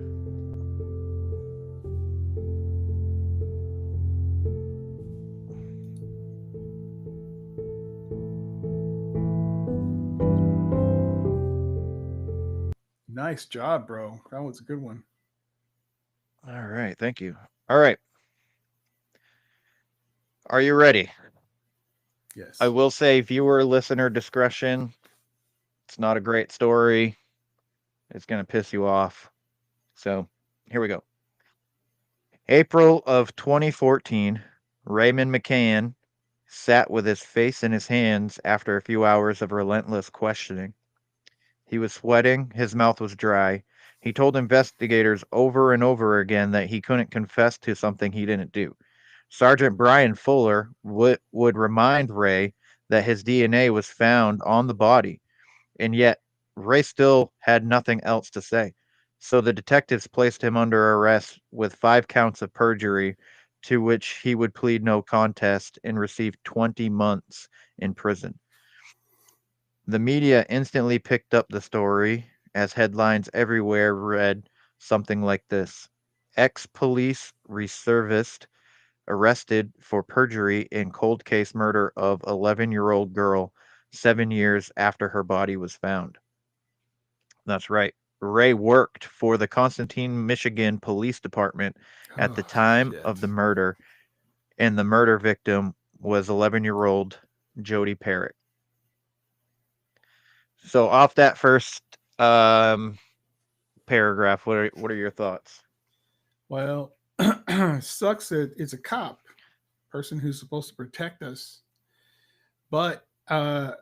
Nice job, bro. That was a good one. All right, thank you. All right, are you ready? Yes. I will say viewer listener discretion. It's not a great story. It's going to piss you off. So, here we go. April of 2014, Raymond McCann sat with his face in his hands after a few hours of relentless questioning. He was sweating, his mouth was dry. He told investigators over and over again that he couldn't confess to something he didn't do. Sergeant Brian Fuller would remind Ray that his DNA was found on the body, and yet Ray still had nothing else to say. So the detectives placed him under arrest with 5 counts of perjury, to which he would plead no contest and receive 20 months in prison. The media instantly picked up the story, as headlines everywhere read something like this: Ex police reservist arrested for perjury in cold case murder of 11-year-old girl 7 years after her body was found. That's right. Ray worked for the Constantine, Michigan Police Department at Oh, the time of the shit. murder, and the murder victim was 11-year-old Jody Parrott. So, off that first paragraph, what are your thoughts? Well, sucks that it's a cop, person who's supposed to protect us. But how?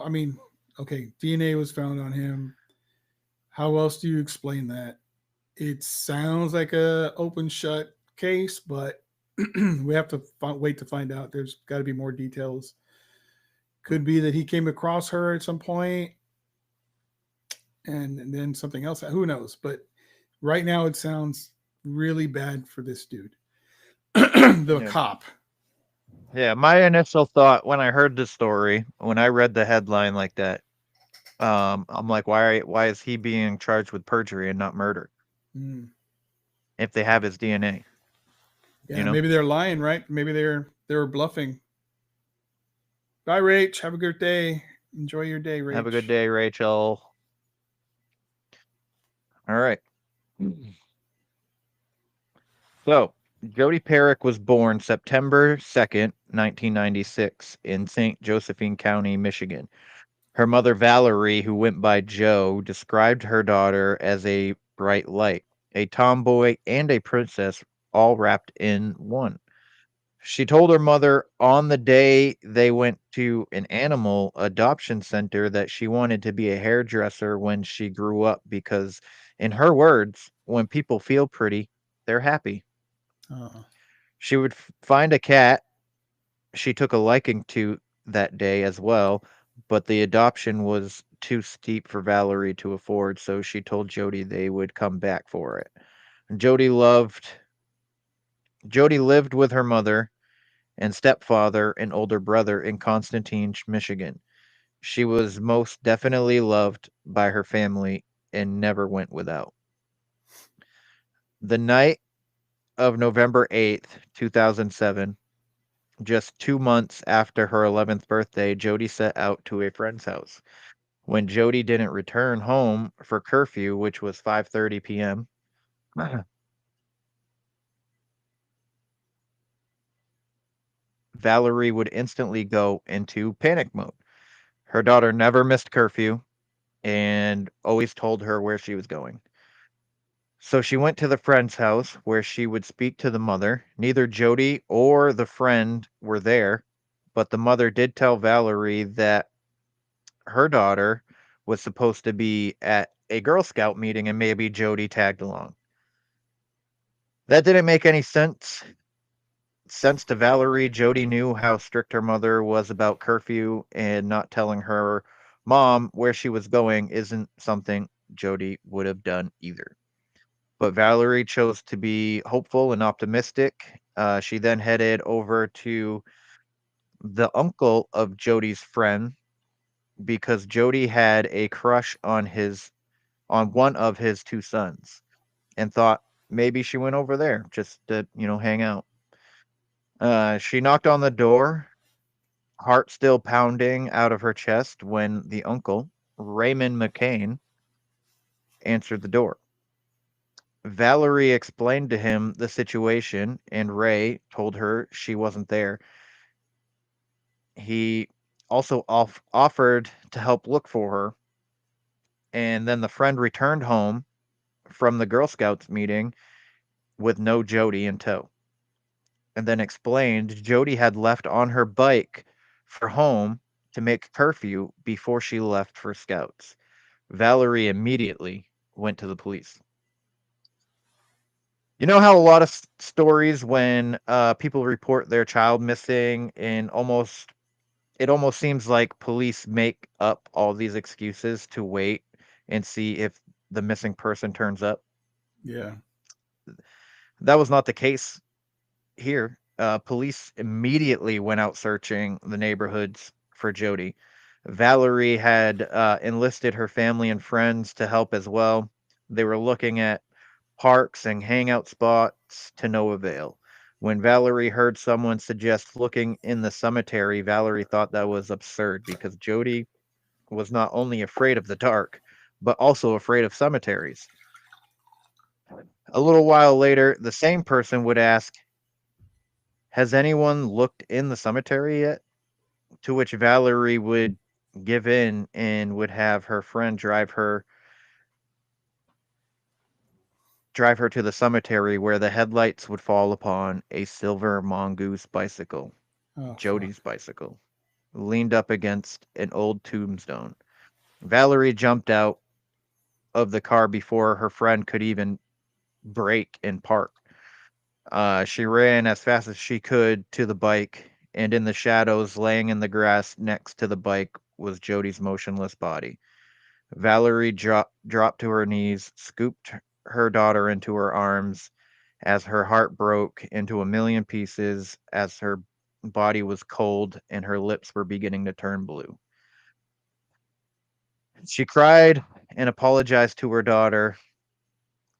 I mean, okay, DNA was found on him. How else do you explain that? It sounds like a open shut case, but we have to wait to find out. There's got to be more details. Could be that he came across her at some point, and then something else. Who knows? But right now, it sounds really bad for this dude, the Yeah. cop. Yeah, my initial thought when I heard the story, when I read the headline like that, I'm like, why is he being charged with perjury and not murder Mm. if they have his DNA? You Yeah, know? maybe they're lying, right? Maybe they were bluffing. Bye, Rach. Have a good day. Enjoy your day, Have a Rach. good day, Rachel. All right. So, Jody Perrick was born September 2nd, 1996, in St. Josephine County, Michigan. Her mother, Valerie, who went by Jo, described her daughter as a bright light, a tomboy, and a princess, all wrapped in one. She told her mother on the day they went to an animal adoption center that she wanted to be a hairdresser when she grew up because, in her words, when people feel pretty, they're happy. Uh, She would find a cat she took a liking to that day as well, but the adoption was too steep for Valerie to afford, so she told Jody they would come back for it. Jody loved Jody lived with her mother and stepfather and older brother in Constantine, Michigan. She was most definitely loved by her family and never went without. The night of November 8th, 2007, just 2 months after her 11th birthday, Jody set out to a friend's house. When Jody didn't return home for curfew, which was 5:30 p.m., Valerie would instantly go into panic mode. Her daughter never missed curfew and always told her where she was going. So she went to the friend's house where she would speak to the mother. Neither Jody or the friend were there, but the mother did tell Valerie that her daughter was supposed to be at a Girl Scout meeting and maybe Jody tagged along. That didn't make any sense to Valerie. Jody knew how strict her mother was about curfew, and not telling her mom where she was going isn't something Jody would have done either. But Valerie chose to be hopeful and optimistic. She then headed over to the uncle of Jody's friend because Jody had a crush on one of his two sons and thought maybe she went over there just to, hang out. She knocked on the door, heart still pounding out of her chest, when the uncle, Raymond McCain, answered the door. Valerie explained to him the situation, and Ray told her she wasn't there. He also offered to help look for her, and then the friend returned home from the Girl Scouts meeting with no Jody in tow, and then explained Jody had left on her bike for home to make curfew before she left for Scouts. Valerie immediately went to the police. You know how a lot of stories when people report their child missing, and it almost seems like police make up all these excuses to wait and see if the missing person turns up. Yeah. That was not the case here. Police immediately went out searching the neighborhoods for Jody. Valerie had enlisted her family and friends to help as well. They were looking at parks and hangout spots to no avail. When Valerie heard someone suggest looking in the cemetery, Valerie thought that was absurd because Jody was not only afraid of the dark, but also afraid of cemeteries. A little while later, the same person would ask, "Has anyone looked in the cemetery yet?" To which Valerie would give in and would have her friend drive her to the cemetery, where the headlights would fall upon a silver mongoose bicycle, Oh, fuck. Jody's bicycle, leaned up against an old tombstone. Valerie jumped out of the car before her friend could even brake and park. She ran as fast as she could to the bike, and in the shadows, laying in the grass next to the bike, was Jody's motionless body. Valerie dropped to her knees, scooped her daughter into her arms as her heart broke into a million pieces, as her body was cold and her lips were beginning to turn blue. She cried and apologized to her daughter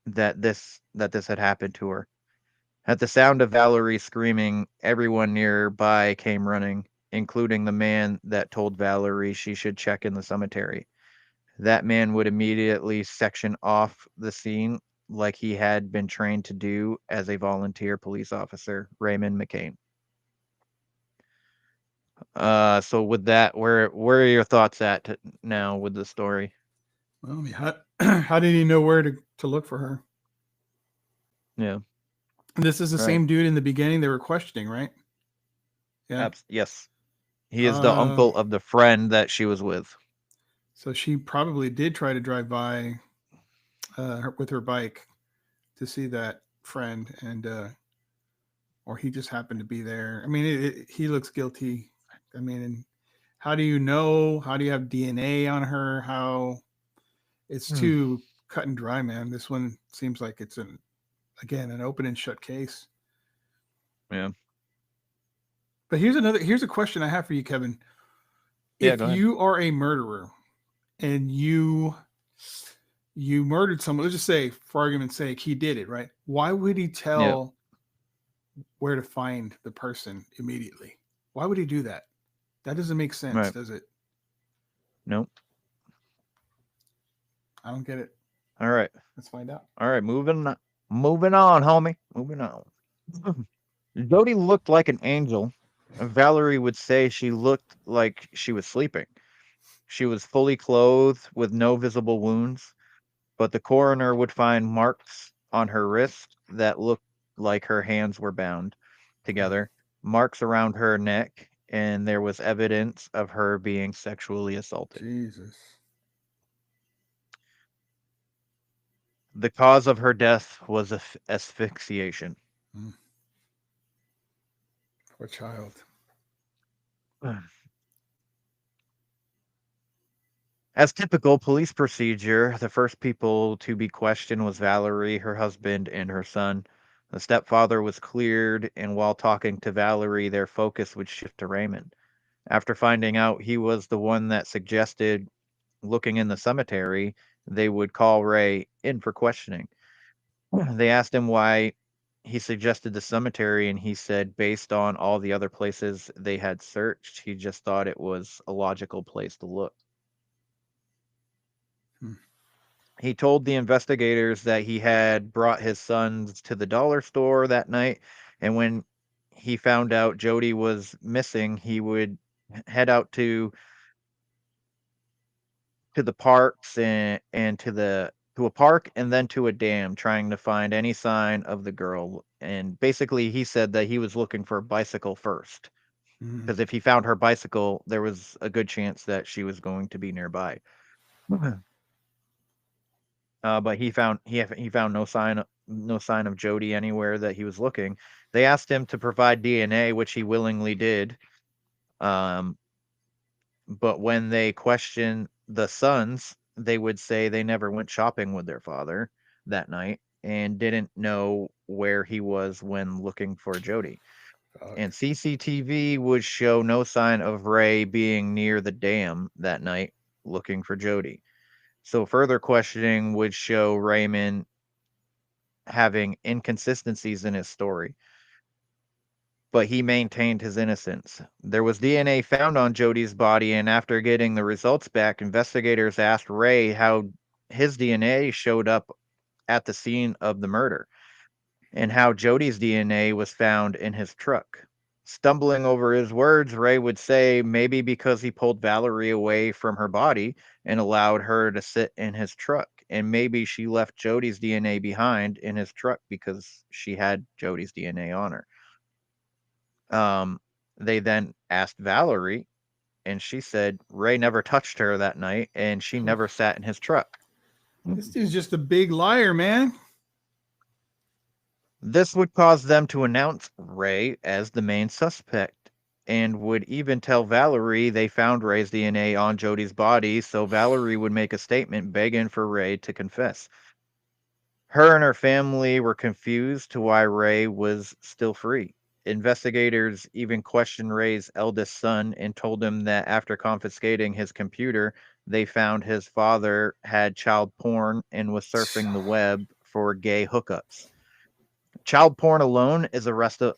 that this had happened to her. At the sound of Valerie screaming, everyone nearby came running, including the man that told Valerie she should check in the cemetery. That man would immediately section off the scene like he had been trained to do as a volunteer police officer, Raymond McCain. So with that, where are your thoughts at now with the story? Well, I mean, how did he know where to look for her? Yeah, And this is the right. same dude in the beginning they were questioning, right? Yeah. Yes. He is the Uh, uncle of the friend that she was with. so she probably did try to drive by with her bike to see that friend, and or he just happened to be there. I mean, he looks guilty. I mean, and how do you know? How do you have DNA on her? How it's Hmm. too cut and dry, man. This one seems like it's an open and shut case. Yeah. But here's a question I have for you, Kevin. Yeah, If go ahead. you are a murderer and you murdered someone, let's just say, for argument's sake, he did it, right? Why would he Yeah. tell where to find the person immediately? Why would he do that? That doesn't make sense, Right. does it? Nope. I don't get it. All right. Let's find out. All right. Moving on, homie. Moving on. Jody looked like an angel. Valerie would say she looked like she was sleeping. She was fully clothed with no visible wounds, but the coroner would find marks on her wrist that looked like her hands were bound together, marks around her neck, and there was evidence of her being sexually assaulted. Jesus. The cause of her death was asphyxiation. Poor child. As typical police procedure, the first people to be questioned was Valerie, her husband, and her son. The stepfather was cleared, and while talking to Valerie, their focus would shift to Raymond. After finding out he was the one that suggested looking in the cemetery, they would call Ray in for questioning. They asked him why he suggested the cemetery, and he said based on all the other places they had searched, he just thought it was a logical place to look. He told the investigators that he had brought his sons to the dollar store that night, and when he found out Jody was missing, he would head out to the parks and to a park and then to a dam, trying to find any sign of the girl. And basically, he said that he was looking for a bicycle first, because if he found her bicycle, there was a good chance that she was going to be nearby. But he found no sign of Jody anywhere that he was looking. They asked him to provide DNA, which he willingly did. But when they questioned the sons, they would say they never went shopping with their father that night and didn't know where he was when looking for Jody. And CCTV would show no sign of Ray being near the dam that night looking for Jody. So further questioning would show Raymond having inconsistencies in his story. But he maintained his innocence. There was DNA found on Jody's body, and after getting the results back, investigators asked Ray how his DNA showed up at the scene of the murder and how Jody's DNA was found in his truck. Stumbling over his words, Ray would say maybe because he pulled Valerie away from her body and allowed her to sit in his truck, and maybe she left Jody's DNA behind in his truck because she had Jody's DNA on her. They then asked Valerie, and she said Ray never touched her that night, and she never sat in his truck. This dude's just a big liar, man. This would cause them to announce Ray as the main suspect, and would even tell Valerie they found Ray's DNA on Jody's body, so Valerie would make a statement begging for Ray to confess. Her and her family were confused to why Ray was still free. Investigators even questioned Ray's eldest son and told him that after confiscating his computer, they found his father had child porn and was surfing the web for gay hookups. Child porn alone is an arrestable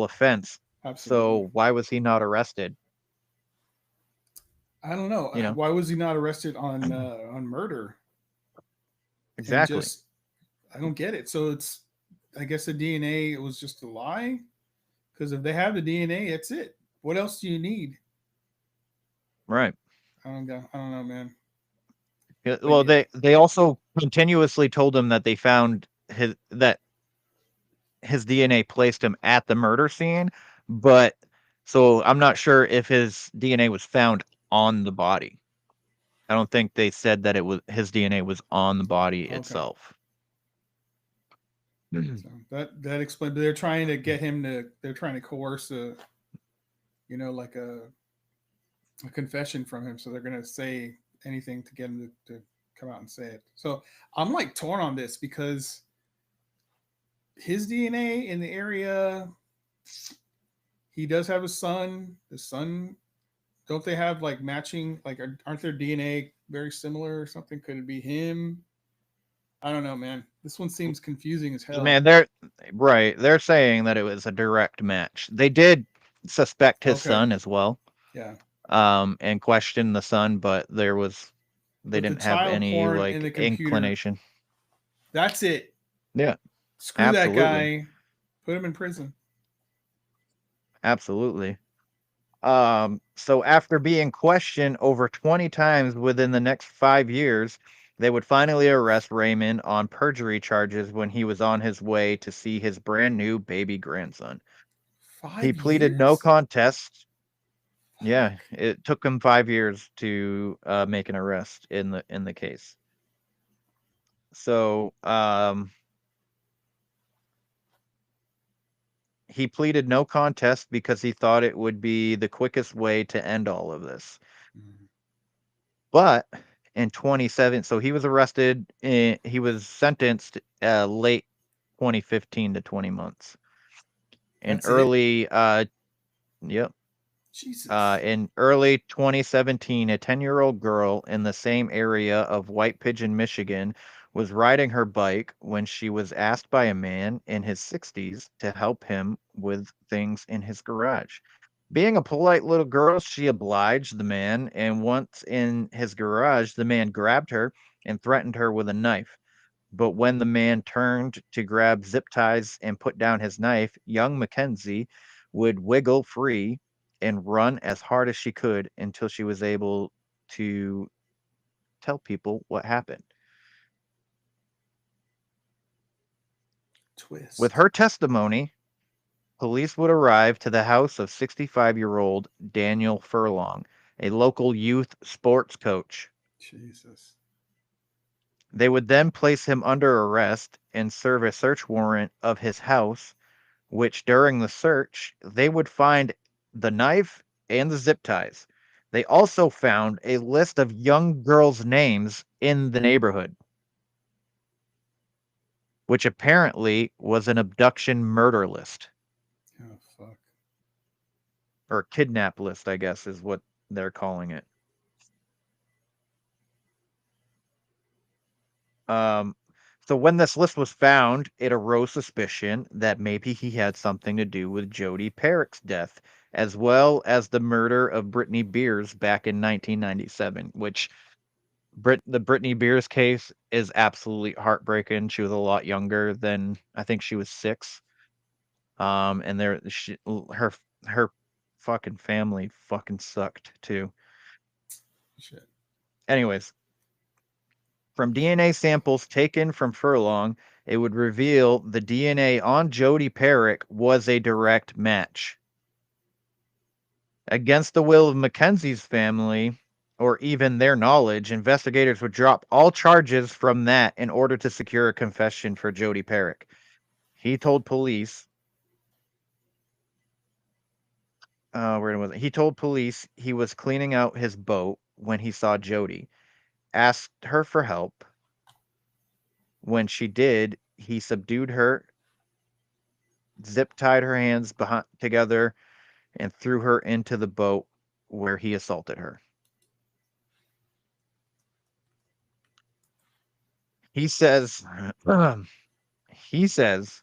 offense. Absolutely. So why was he not arrested? I don't know. You know? Why was he not arrested on murder? Exactly. I don't get it. So it's, I guess the DNA, it was just a lie. Because if they have the DNA, that's it. What else do you need? Right. I don't know, man. Yeah, well, they also continuously told him that they found his DNA placed him at the murder scene, but so I'm not sure if his DNA was found on the body. I don't think they said that his DNA was on the body itself. So that explains. They're trying to get him to. They're trying to coerce a confession from him. So they're going to say anything to get him to come out and say it. So I'm like torn on this because his DNA in the area, he does have a son. The son, don't they have like matching, like aren't their DNA very similar or something? Could it be him? I don't know, man. This one seems confusing as hell. Man, they're saying that it was a direct match. They did suspect his son as well. Yeah. And question the son, but there was They But the didn't have child any porn in like the computer, inclination. that's it. Yeah, Screw that absolutely. guy. Put him in prison. Absolutely. So after being questioned over 20 times within the next 5 years, they would finally arrest Raymond on perjury charges when he was on his way to see his brand new baby grandson. He 5 pleaded no years? contest. Yeah, Fuck. it took him 5 years to make an arrest in the case. So he pleaded no contest because he thought it would be the quickest way to end all of this. Mm. But in 27, so he was arrested. He was sentenced late 2015 to 20 months. In That's it? early, yep, Jesus. in early 2017, a 10-year-old girl in the same area of White Pigeon, Michigan, was riding her bike when she was asked by a man in his 60s to help him with things in his garage. Being a polite little girl, she obliged the man, and once in his garage, the man grabbed her and threatened her with a knife. But when the man turned to grab zip ties and put down his knife, young Mackenzie would wiggle free and run as hard as she could until she was able to tell people what happened. With Twist. her testimony, police would arrive to the house of 65-year-old Daniel Furlong, a local youth sports coach. Jesus. They would then place him under arrest and serve a search warrant of his house, which during the search, they would find the knife and the zip ties. They also found a list of young girls' names in the neighborhood, which apparently was an abduction murder list Oh, fuck. or kidnap list, I guess is what they're calling it. Um, so when this list was found, it arose suspicion that maybe he had something to do with Jodi Perrick's death, as well as the murder of Brittany Beers back in 1997, which the Brittany Beers case is absolutely heartbreaking. She was a lot younger than I think she was 6. And her her fucking family fucking sucked too. Shit. Anyways, from DNA samples taken from Furlong, it would reveal the DNA on Jodi Perrick was a direct match. Against the will of Mackenzie's family, or even their knowledge, investigators would drop all charges from that in order to secure a confession for Jodi Perrick. He told police, where was it? He told police he was cleaning out his boat when he saw Jodi, asked her for help. When she did, he subdued her, zip tied her hands behind together, and threw her into the boat where he assaulted her. He says, he says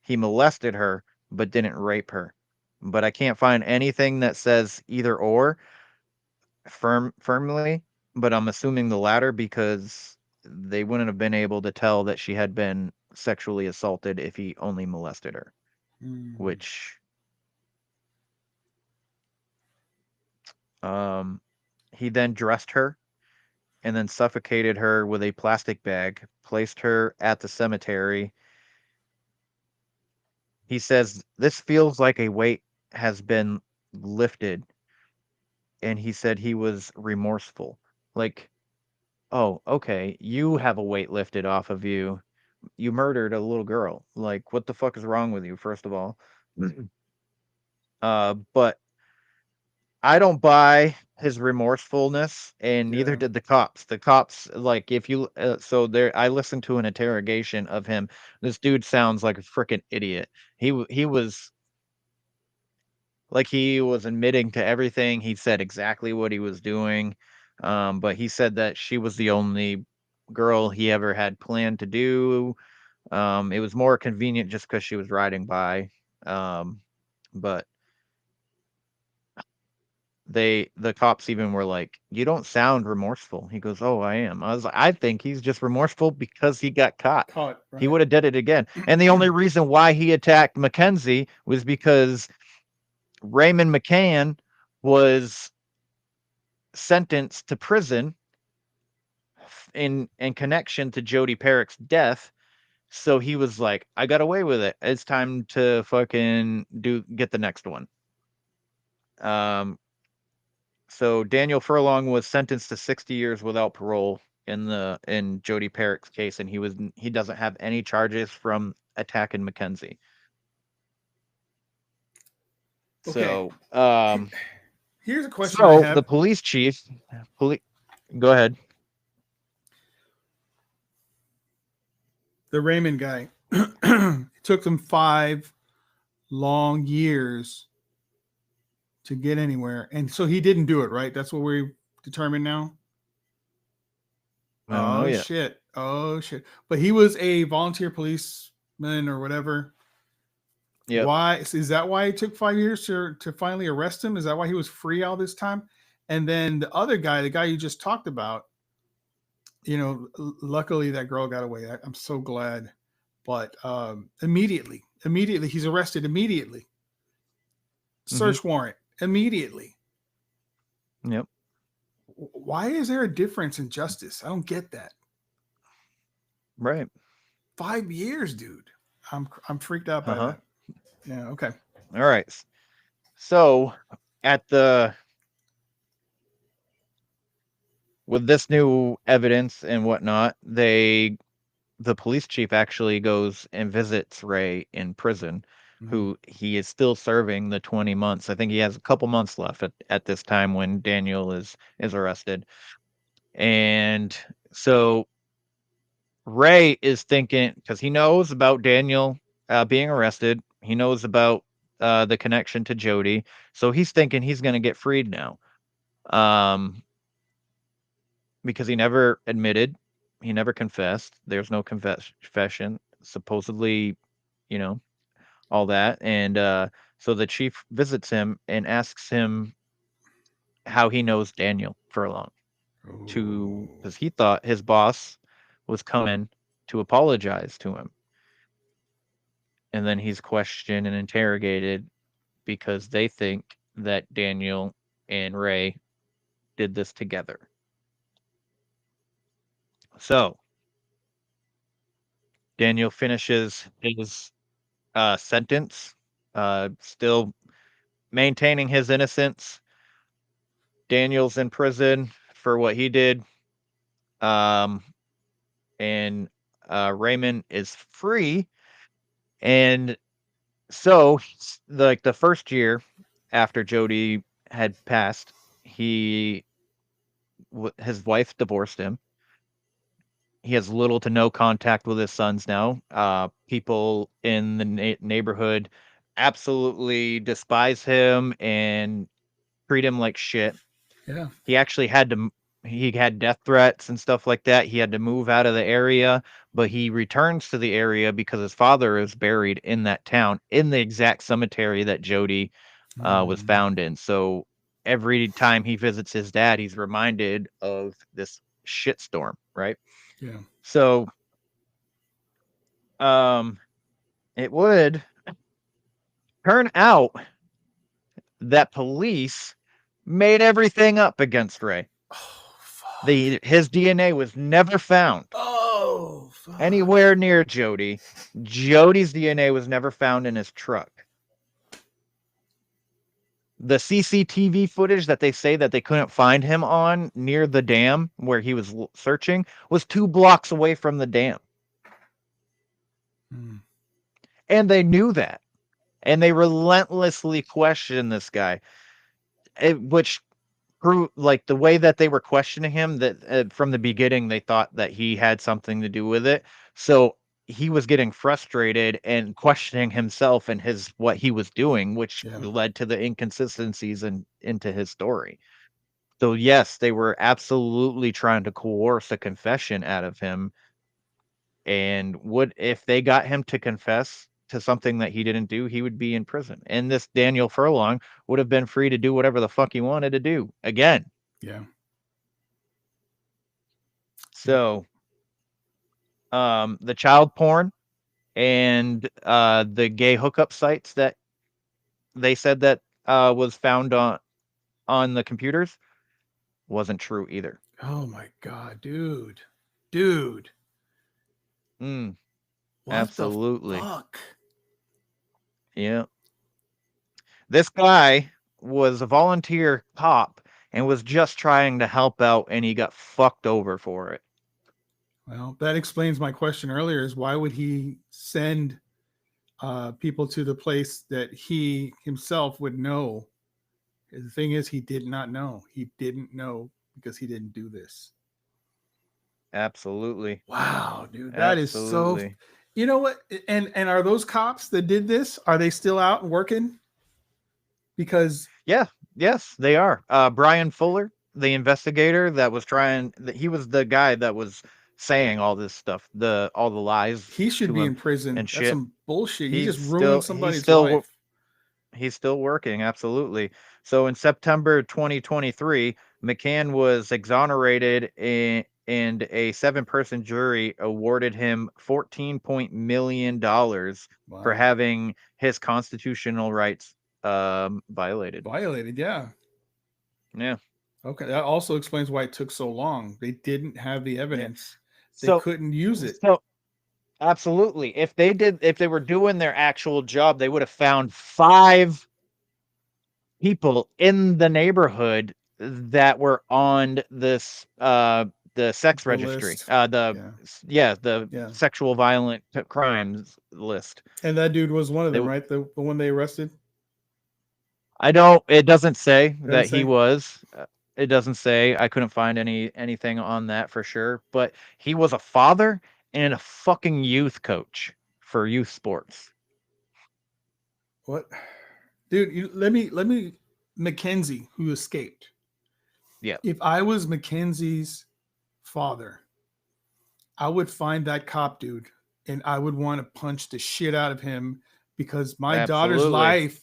he molested her but didn't rape her. But I can't find anything that says either or firmly, but I'm assuming the latter because they wouldn't have been able to tell that she had been sexually assaulted if he only molested her, Mm. which um he then dressed her and then suffocated her with a plastic bag, placed her at the cemetery. He says this feels like a weight has been lifted, and he said he was remorseful. Like, oh, okay, you have a weight lifted off of you. You murdered a little girl. Like, what the fuck is wrong with you, first of all? But I don't buy his remorsefulness, and neither Yeah. did the cops. The cops, like, if you, so there, I listened to an interrogation of him. This dude sounds like a freaking idiot. He was like he was admitting to everything. He said exactly what he was doing. But he said that she was the only girl he ever had planned to do. It was more convenient just because she was riding by. Um, but the cops even were like, "You don't sound remorseful." He goes, "Oh, I am." I was like, "I think he's just remorseful because he got caught. Caught, He right? would have did it again." And the only reason why he attacked Mackenzie was because Raymond McCann was sentenced to prison in connection to Jody Perrick's death. So he was like, "I got away with it. It's time to fucking get the next one." Um, so Daniel Furlong was sentenced to 60 years without parole in Jody Perrick's case, and he doesn't have any charges from attacking Mackenzie. Okay. So, Here's a question I the have. police chief, go ahead. The Raymond guy. It took them 5 long years to get anywhere, and so he didn't do it, right? That's what we determined now. I don't know Oh yet. shit! Oh shit! But he was a volunteer policeman or whatever. Yep. Why is that? Why it took 5 years to finally arrest him? Is that why he was free all this time? And then the other guy, the guy you just talked about, luckily that girl got away. I'm so glad. But immediately he's arrested immediately. Search warrant immediately. Yep. Why is there a difference in justice? I don't get that. Right. 5 years, dude. I'm freaked out by that. Yeah. Okay. All right. So with this new evidence and whatnot, the police chief actually goes and visits Ray in prison, who he is still serving the 20 months. I think he has a couple months left at this time when Daniel is arrested. And so Ray is thinking, because he knows about Daniel being arrested, he knows about the connection to Jody, so he's thinking he's going to get freed now. Because he never admitted, he never confessed. There's no confession, supposedly, all that. And so the chief visits him and asks him how he knows Daniel Furlong, because he thought his boss was coming to apologize to him. And then he's questioned and interrogated because they think that Daniel and Ray did this together. So Daniel finishes his sentence, still maintaining his innocence. Daniel's in prison for what he did. And Raymond is free. And so, like the first year after Jody had passed, his wife divorced him. He has little to no contact with his sons now. People in the neighborhood absolutely despise him and treat him like shit. Yeah. He actually he had death threats and stuff like that. He had to move out of the area, but he returns to the area because his father is buried in that town in the exact cemetery that Jody was found in. So every time he visits his dad, he's reminded of this shitstorm, right? Yeah. So it would turn out that police made everything up against Ray. Oh, fuck. His DNA was never found anywhere near Jody. Jody's DNA was never found in his truck. The CCTV footage that they say that they couldn't find him on near the dam where he was searching was 2 blocks away from the dam. And they knew that. And they relentlessly questioned this guy, which proved, like, the way that they were questioning him, that from the beginning they thought that he had something to do with it. So he was getting frustrated and questioning himself and what he was doing, which led to the inconsistencies into his story. So yes, they were absolutely trying to coerce a confession out of him. And if they got him to confess, to something that he didn't do, he would be in prison. And this Daniel Furlong would have been free to do whatever the fuck he wanted to do again. Yeah. So, the child porn and the gay hookup sites that they said that was found on the computers wasn't true either. Oh my God, dude. Mm, What absolutely. the fuck? Yeah. This guy was a volunteer cop and was just trying to help out, and he got fucked over for it. Well, that explains my question earlier: is why would he send people to the place that he himself would know? The thing is, he did not know. He didn't know because he didn't do this. Absolutely. Wow, dude, that is so. Absolutely. You know what? And are those cops that did this? Are they still out and working? Because Yeah. Yes, they are. Brian Fuller, the investigator that was he was the guy that was saying all this stuff, all the lies he should to be him in prison. and That's shit. some bullshit. He He's just ruined still- somebody's he's still- life. He's still working, absolutely. So in September 2023, McCann was exonerated and a 7-person jury awarded him $14 million for Wow. having his constitutional rights violated. Violated, yeah. Yeah. Okay, that also explains why it took so long. They didn't have the evidence. They So couldn't use it. So absolutely. If they were doing their actual job, they would have found 5 people in the neighborhood that were on this the sex The registry. list. Yeah. Sexual violent crimes list. And that dude was one of them, They- right? The one they arrested. It doesn't say that say? he was. It doesn't say. I couldn't find anything on that for sure, but he was a father and a fucking youth coach for youth sports. What, dude? Let me. Mackenzie, who escaped. Yeah. If I was Mackenzie's father, I would find that cop dude and I would want to punch the shit out of him because my daughter's Absolutely. life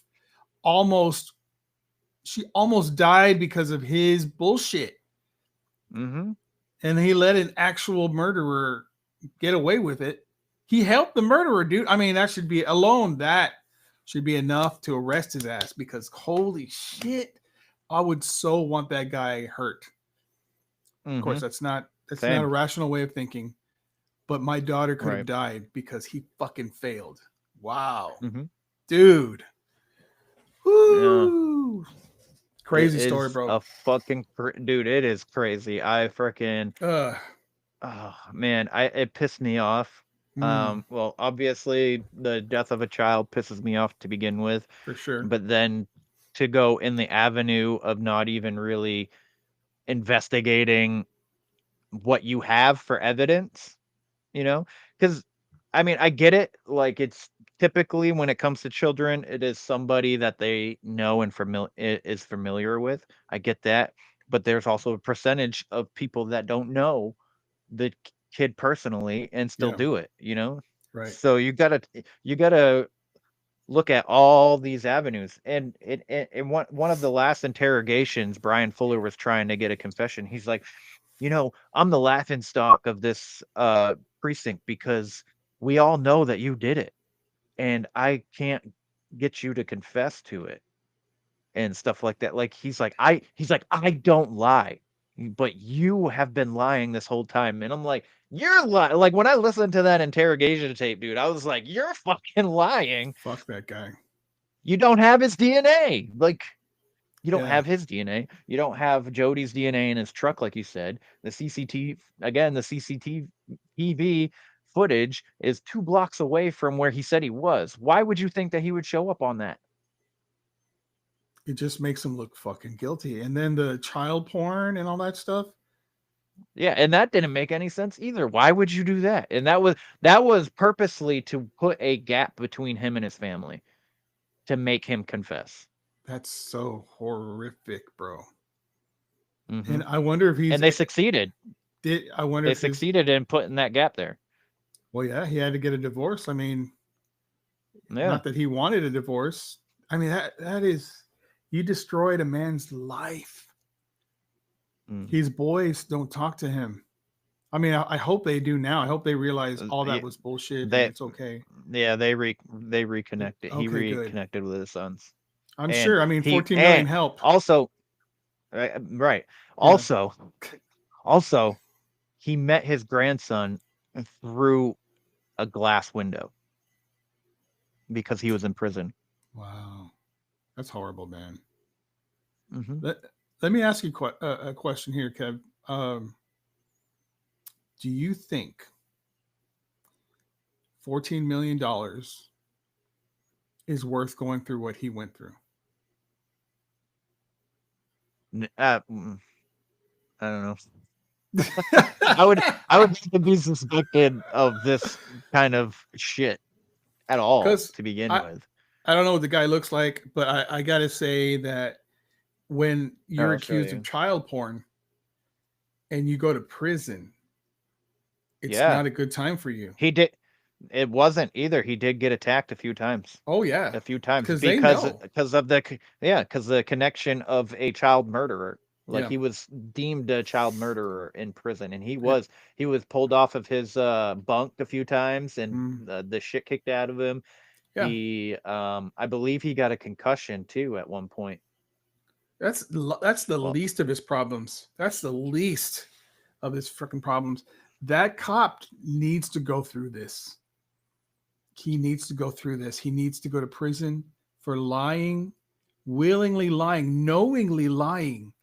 she almost died because of his bullshit. Mm-hmm. And he let an actual murderer get away with it. He helped the murderer, dude. I mean, that should be enough to arrest his ass because holy shit, I would so want that guy hurt. Of course, that's not Same. a rational way of thinking. But my daughter could have Right. died because he fucking failed. Wow. Mm-hmm. Dude. Woo. Crazy It story, is bro. A fucking dude, it is crazy. I freaking Ugh. oh man, it pissed me off. Well, obviously the death of a child pisses me off to begin with, For sure. but then to go in the avenue of not even really investigating what you have for evidence, because I mean, I get it. Like, it's typically when it comes to children, it is somebody that they know and is familiar with. I get that, but there's also a percentage of people that don't know the kid personally and still Yeah. do it. Right. So you gotta look at all these avenues. And in one of the last interrogations, Brian Fuller was trying to get a confession. He's like, I'm the laughing stock of this precinct because we all know that you did it, and I can't get you to confess to it and stuff like that. Like he's like, I don't lie, but you have been lying this whole time. And I'm like, you're lying. Like when I listened to that interrogation tape, dude, I was like, you're fucking lying. Fuck that guy. You don't have his DNA. Like, you don't Yeah. have his DNA. You don't have Jody's DNA in his truck, like you said. The CCTV footage is 2 blocks away from where he said he was. Why would you think that he would show up on that? It just makes him look fucking guilty. And then the child porn and all that stuff. Yeah, and that didn't make any sense either. Why would you do that? And that was purposely to put a gap between him and his family to make him confess. That's so horrific, bro. Mhm. And I wonder if And they succeeded. I wonder They if his- succeeded in putting that gap there. well, yeah, he had to get a divorce. I mean, Yeah. Not that he wanted a divorce. I mean, that is, you destroyed a man's life. Mm. His boys don't talk to him. I mean, I hope they do now. I hope they realize all that Yeah, was bullshit they and it's okay. yeah, they reconnected. He Okay, good. reconnected with his sons. I'm And sure. I mean, he 14 million and help. also right. Yeah. Also he met his grandson through a glass window because he was in prison. Wow. That's horrible, man. Hmm. Let me ask you a question here, Kev. Do you think $14 million is worth going through what he went through? I don't know. I would have to be suspected of this kind of shit at all Because to begin I, with. I don't know what the guy looks like, but I got to say that when you're I'll show accused you. of child porn and you go to prison, it's Yeah, not a good time for you. he did. It wasn't either. He did get attacked a few times. Oh, yeah. A few times Because they know. because of because the connection of a child murderer. Like Yeah. he was deemed a child murderer in prison, and he Yeah. was pulled off of his bunk a few times, and Mm. the shit kicked out of him. Yeah. He I believe he got a concussion too at one point. That's the Well, least of his problems. That's the least of his freaking problems. That cop needs to go through this. He needs to go through this. He needs to go to prison for lying, willingly lying, knowingly lying,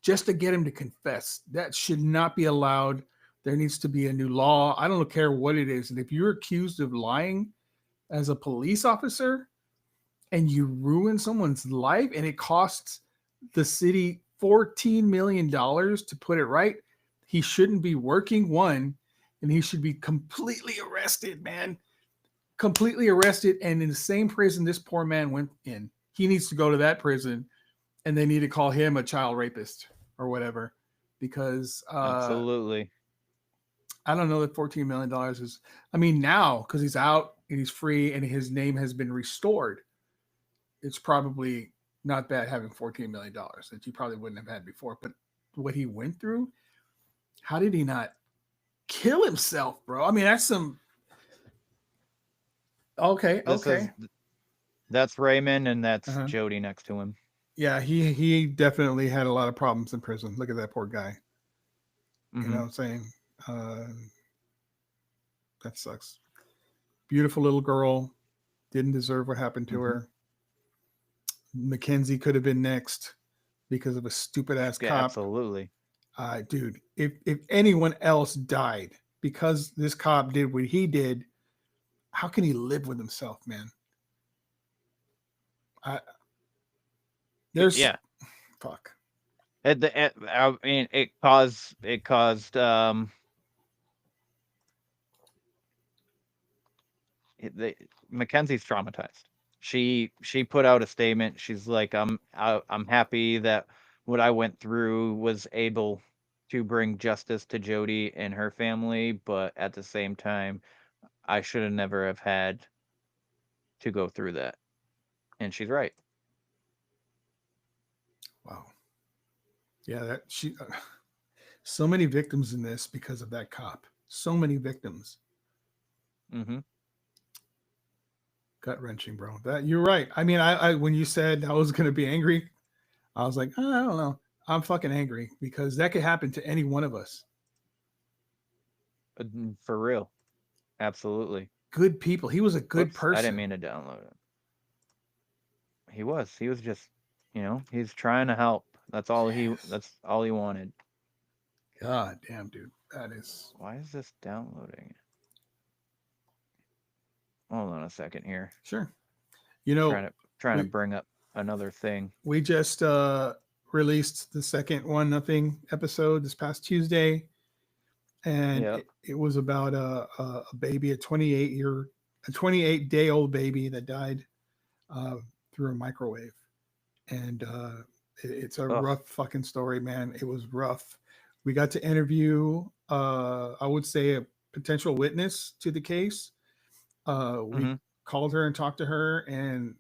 just to get him to confess. That should not be allowed. There needs to be a new law. I don't care what it is. And if you're accused of lying as a police officer and you ruin someone's life and it costs the city $14 million to put it right, he shouldn't be working, one, and he should be completely arrested, man. Completely arrested and in the same prison this poor man went in. He needs to go to that prison and they need to call him a child rapist or whatever, because absolutely. I don't know that $14 million is, I mean, now because he's out and he's free and his name has been restored, it's probably not bad having $14 million that you probably wouldn't have had before. But what he went through, how did he not kill himself, bro? I mean, that's some. Okay. That's Raymond, and that's Uh-huh. Jody next to him. Yeah, he definitely had a lot of problems in prison. Look at that poor guy. Mhm. You know what I'm saying? That sucks. Beautiful little girl. Didn't deserve what happened to her. Mackenzie could have been next because of a stupid ass Yeah, cop. absolutely. Dude, if anyone else died because this cop did what he did, how can he live with himself, man? There's Yeah. fuck. I mean, it caused Mackenzie's traumatized. She put out a statement. She's like, I'm happy that what I went through was able to bring justice to Jody and her family, but at the same time, I should have never have had to go through that. And she's right. Wow. Yeah, that she so many victims in this because of that cop. So many victims. Mm-hmm. Gut wrenching, bro. That you're right. I mean, I when you said I was gonna be angry, I was like, I don't know. I'm fucking angry because that could happen to any one of us. For real. Absolutely. Good people. He was a good Whoops, person. I didn't mean to download it. He was just, he's trying to help. That's all he wanted. God damn, dude. That is. Why is this downloading? Hold on a second here. Sure. You know, Trying to bring up another thing. We just released the second 1-0 episode this past Tuesday, and it was about a baby, a 28-day-old baby that died through a microwave, and it's a rough fucking story, man. It was rough. We got to interview, I would say, a potential witness to the case. called her and talked to her, and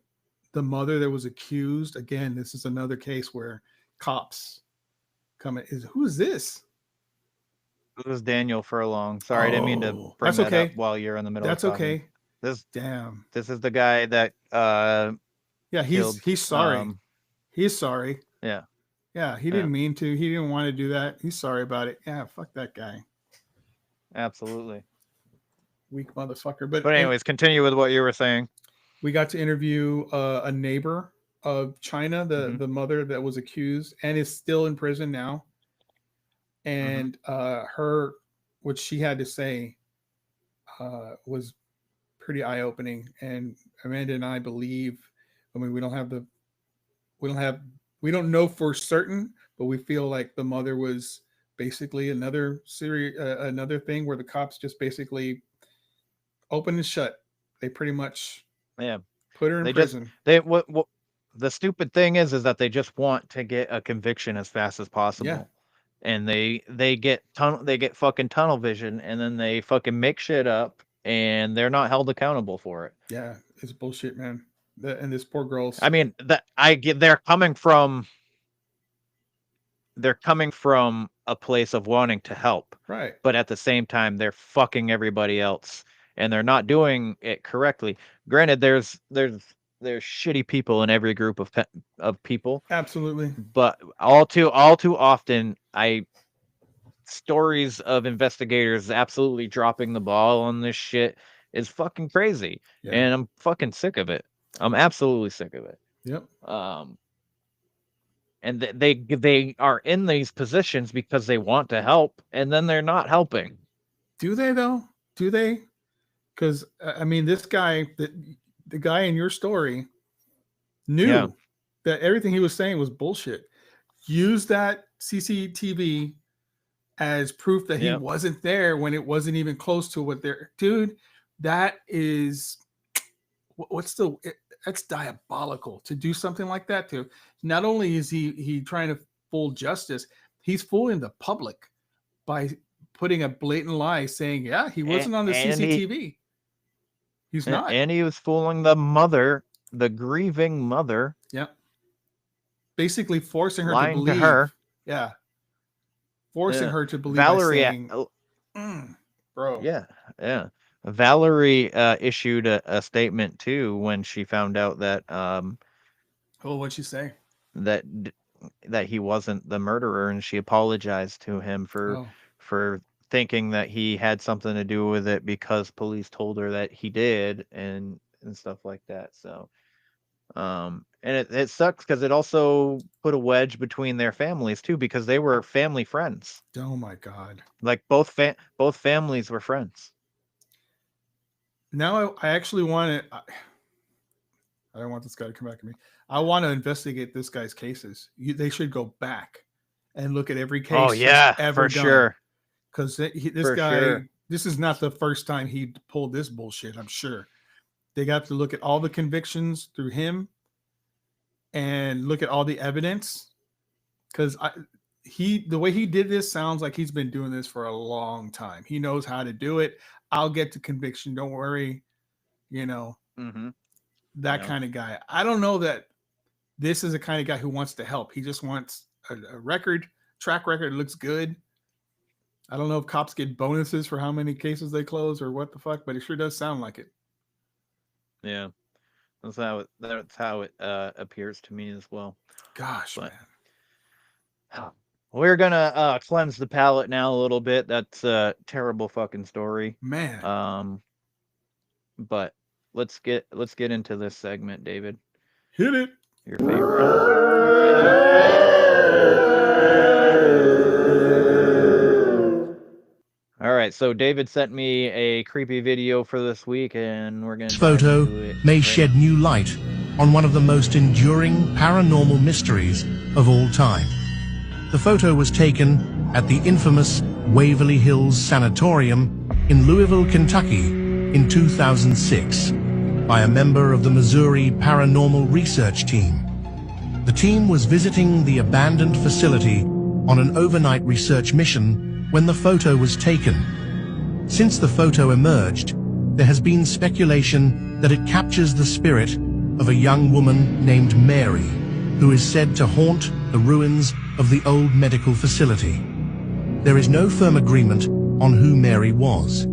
the mother that was accused, again, this is another case where cops come in. Who is this? It was Daniel Furlong. Sorry, I didn't mean to Oh, bring that's that okay. up while you're in the middle That's of talking. okay. This Damn. this is the guy that Yeah, killed, he's sorry. um, He's sorry. yeah. Yeah, he didn't mean to. He didn't want to do that. He's sorry about it. Yeah, fuck that guy. Absolutely. Weak motherfucker. But anyways, continue with what you were saying. we got to interview a neighbor of China, Mhm. the mother that was accused and is still in prison now. And her, what she had to say was pretty eye-opening. And Amanda and I believe, I mean, we don't know for certain, but we feel like the mother was basically another thing where the cops just basically open and shut. They pretty much put her in prison. What the stupid thing is that they just want to get a conviction as fast as possible. Yeah. And they get fucking tunnel vision, and then they fucking make shit up, and they're not held accountable for it. Yeah, it's bullshit, man. And this poor girl's. I mean, they're coming from a place of wanting to help, right. but at the same time, they're fucking everybody else, and they're not doing it correctly. Granted, there's shitty people in every group of people, Absolutely. but all too often, stories of investigators absolutely dropping the ball on this shit is fucking crazy, and I'm fucking sick of it. I'm absolutely sick of it. Yep. And they are in these positions because they want to help, and then they're not helping. Do they though? Do they? Because I mean, this guy, the guy in your story, knew that everything he was saying was bullshit. Use that CCTV as proof that he wasn't there when it wasn't even close to what they're. Dude, that is that's diabolical to do something like that. To not only is he trying to fool justice, he's fooling the public by putting a blatant lie saying, yeah, he wasn't on the CCTV. He's not. And he was fooling the mother, the grieving mother. Yep. Basically forcing her lying to believe. To her. Yeah. Forcing her to believe. Valerie, bro. Yeah. Yeah. Valerie issued a statement too when she found out that what'd she say? That he wasn't the murderer, and she apologized to him for thinking that he had something to do with it because police told her that he did, and stuff like that. So and it sucks because it also put a wedge between their families too, because they were family friends. Oh my God. Like both families were friends. Now I actually want to. I don't want this guy to come back at me. I want to investigate this guy's cases. They should go back and look at every case. Oh yeah, ever for done. sure. Because this guy, this is not the first time he pulled this bullshit. I'm sure they got to look at all the convictions through him and look at all the evidence. Because the way he did this sounds like he's been doing this for a long time. He knows how to do it. I'll get to conviction. Don't worry. You know, that kind of guy. I don't know that this is the kind of guy who wants to help. He just wants a track record. Looks good. I don't know if cops get bonuses for how many cases they close or what the fuck, but it sure does sound like it. Yeah, that's how it appears to me as well. Gosh, man. We're gonna cleanse the palate now a little bit. That's a terrible fucking story, man. But let's get into this segment, David. Hit it. Your favorite. All right, so David sent me a creepy video for this week, and we're gonna. This photo may shed new light on one of the most enduring paranormal mysteries of all time. The photo was taken at the infamous Waverly Hills Sanatorium in Louisville, Kentucky in 2006 by a member of the Missouri Paranormal Research Team. The team was visiting the abandoned facility on an overnight research mission when the photo was taken. Since the photo emerged, there has been speculation that it captures the spirit of a young woman named Mary, who is said to haunt the ruins of the old medical facility. There is no firm agreement on who Mary was.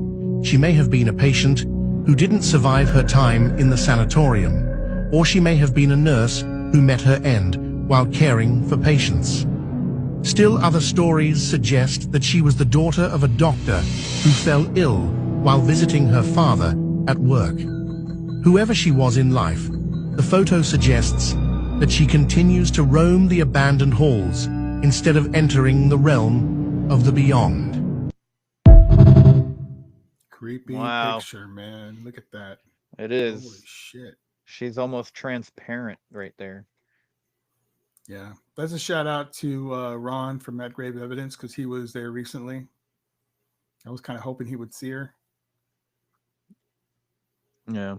She may have been a patient who didn't survive her time in the sanatorium, or she may have been a nurse who met her end while caring for patients. Still other stories suggest that she was the daughter of a doctor who fell ill while visiting her father at work. Whoever she was in life, the photo suggests that she continues to roam the abandoned halls instead of entering the realm of the beyond. Creepy Wow. picture, man. Look at that. It Holy is. shit. She's almost transparent right there. Yeah. That's a shout out to Ron from That Grave Evidence because he was there recently. I was kind of hoping he would see her. Yeah.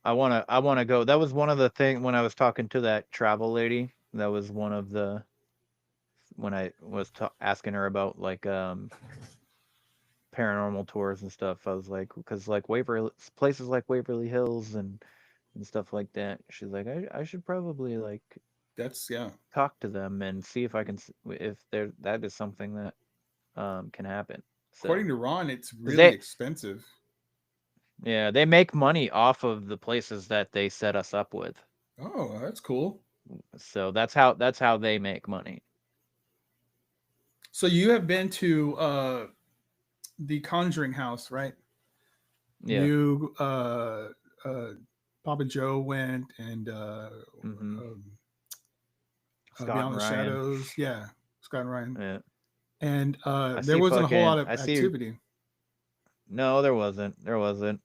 I wanna go. That was one of the things when I was talking to that travel lady. That was one of the when I was asking her about like paranormal tours and stuff. I was like, because like Waverly places like Waverly Hills and stuff like that. She's like, I should probably like That's, yeah. talk to them and see if I can if there that is something that can happen. So According to Ron, it's really they- expensive. yeah, they make money off of the places that they set us up with. Oh, that's cool. So that's how they make money. So you have been to the Conjuring House, right? Yeah. You, Papa Joe went, and Mhm. Scott Beyond and the Ryan. Shadows, yeah, Scott and Ryan, Yeah. and I there see wasn't a whole lot fucking- of I see- activity. No, there wasn't. There wasn't.